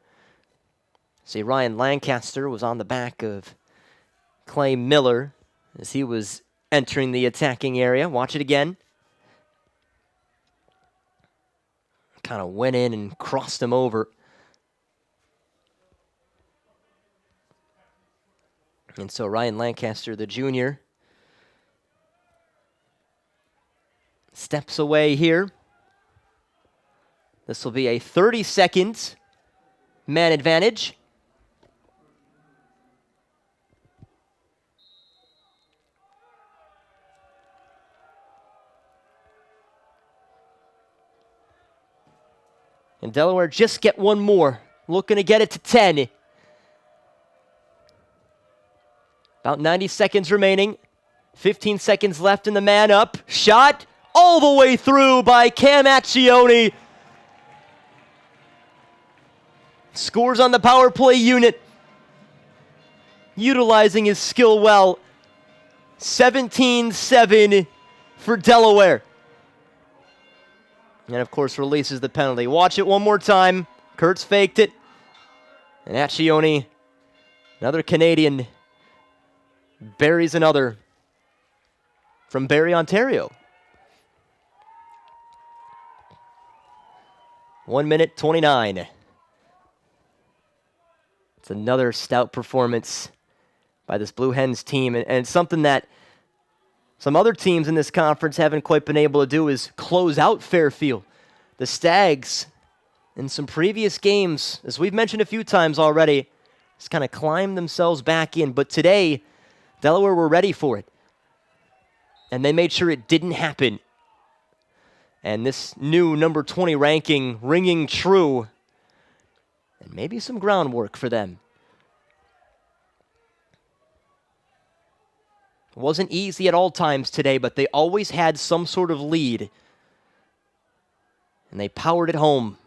See, Ryan Lancaster was on the back of Clay Miller as he was entering the attacking area. Watch it again. Kind of went in and crossed him over. And so Ryan Lancaster, the junior, steps away here. This will be a 30-second man advantage. And Delaware just get one more. Looking to get it to 10. About 90 seconds remaining. 15 seconds left in the man up. Shot all the way through by Cam Accioni. Scores on the power play unit. Utilizing his skill well. 17-7 for Delaware. And, of course, releases the penalty. Watch it one more time. Kurtz faked it. And Accioni, another Canadian, buries another from Barrie, Ontario. 1:29. It's another stout performance by this Blue Hens team. And something that some other teams in this conference haven't quite been able to do is close out Fairfield. The Stags, in some previous games, as we've mentioned a few times already, just kind of climbed themselves back in. But today, Delaware were ready for it. And they made sure it didn't happen. And this new number 20 ranking ringing true. And maybe some groundwork for them. It wasn't easy at all times today, but they always had some sort of lead. And they powered it home.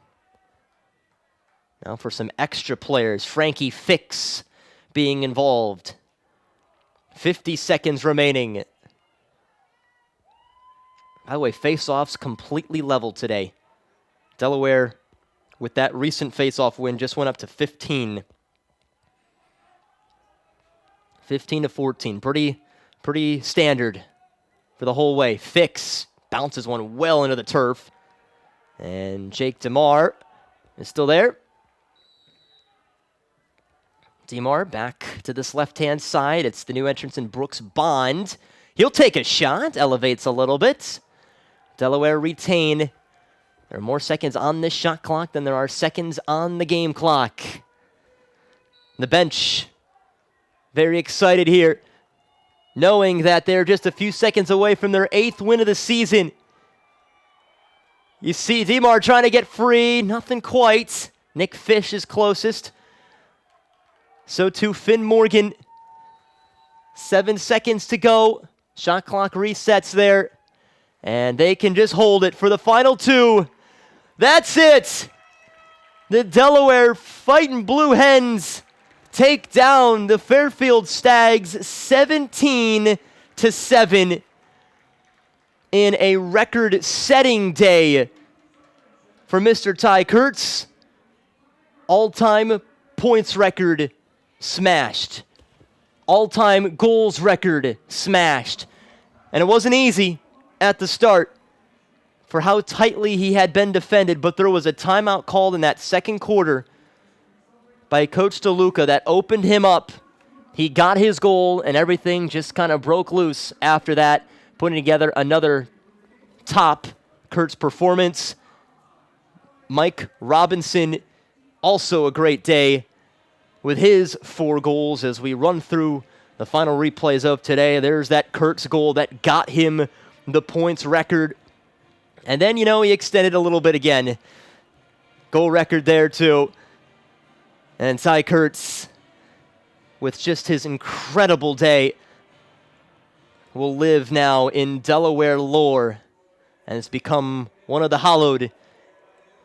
Now for some extra players, Frankie Fix being involved. 50 seconds remaining. By the way, face-offs completely level today. Delaware, with that recent face-off win, just went up to 15. 15-14. Pretty standard for the whole way. Fix bounces one well into the turf. And Jake DeMar is still there. DeMar back to this left-hand side. It's the new entrance in Brooks Bond. He'll take a shot, elevates a little bit. Delaware retain There are more seconds on this shot clock than there are seconds on the game clock. The bench, very excited here, knowing that they're just a few seconds away from their 8th win of the season. You see DeMar trying to get free, nothing quite. Nick Fish is closest. So too Finn Morgan. 7 seconds to go. Shot clock resets there. And they can just hold it for the final 2. That's it! The Delaware Fightin' Blue Hens take down the Fairfield Stags 17-7 in a record-setting day for Mr. Ty Kurtz. All-time points record smashed. All-time goals record smashed. And it wasn't easy at the start for how tightly he had been defended, but there was a timeout called in that second quarter by Coach DeLuca that opened him up. He got his goal, and everything just kind of broke loose after that, putting together another top Kurtz performance. Mike Robinson, also a great day with his 4 goals as we run through the final replays of today. There's that Kurtz goal that got him the points record. And then, he extended a little bit again. Goal record there, too. And Ty Kurtz, with just his incredible day, will live now in Delaware lore and has become one of the hallowed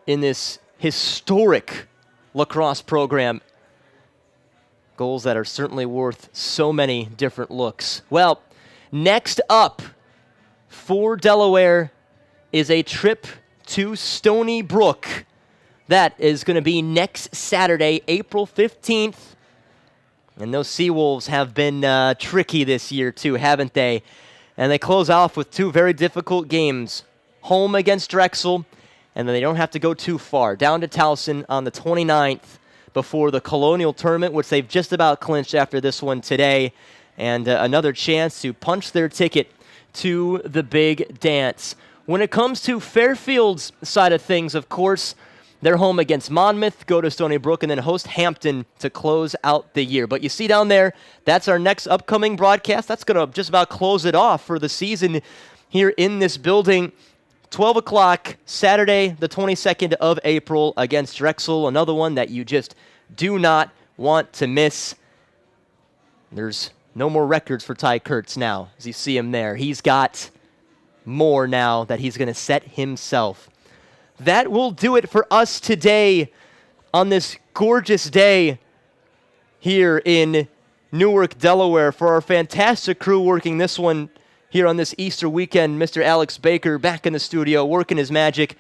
in this historic lacrosse program. Goals that are certainly worth so many different looks. Well, next up for Delaware is a trip to Stony Brook. That is going to be next Saturday, April 15th. And those Seawolves have been tricky this year too, haven't they? And they close off with 2 very difficult games. Home against Drexel, and then they don't have to go too far. Down to Towson on the 29th before the Colonial Tournament, which they've just about clinched after this one today. And another chance to punch their ticket to the big dance. When it comes to Fairfield's side of things, of course, they're home against Monmouth, go to Stony Brook, and then host Hampton to close out the year. But you see down there, that's our next upcoming broadcast. That's going to just about close it off for the season here in this building. 12 o'clock, Saturday, the 22nd of April against Drexel, another one that you just do not want to miss. There's no more records for Ty Kurtz now, as you see him there. He's got more now that he's going to set himself. That will do it for us today on this gorgeous day here in Newark, Delaware. For our fantastic crew working this one here on this Easter weekend, Mr. Alex Baker back in the studio working his magic.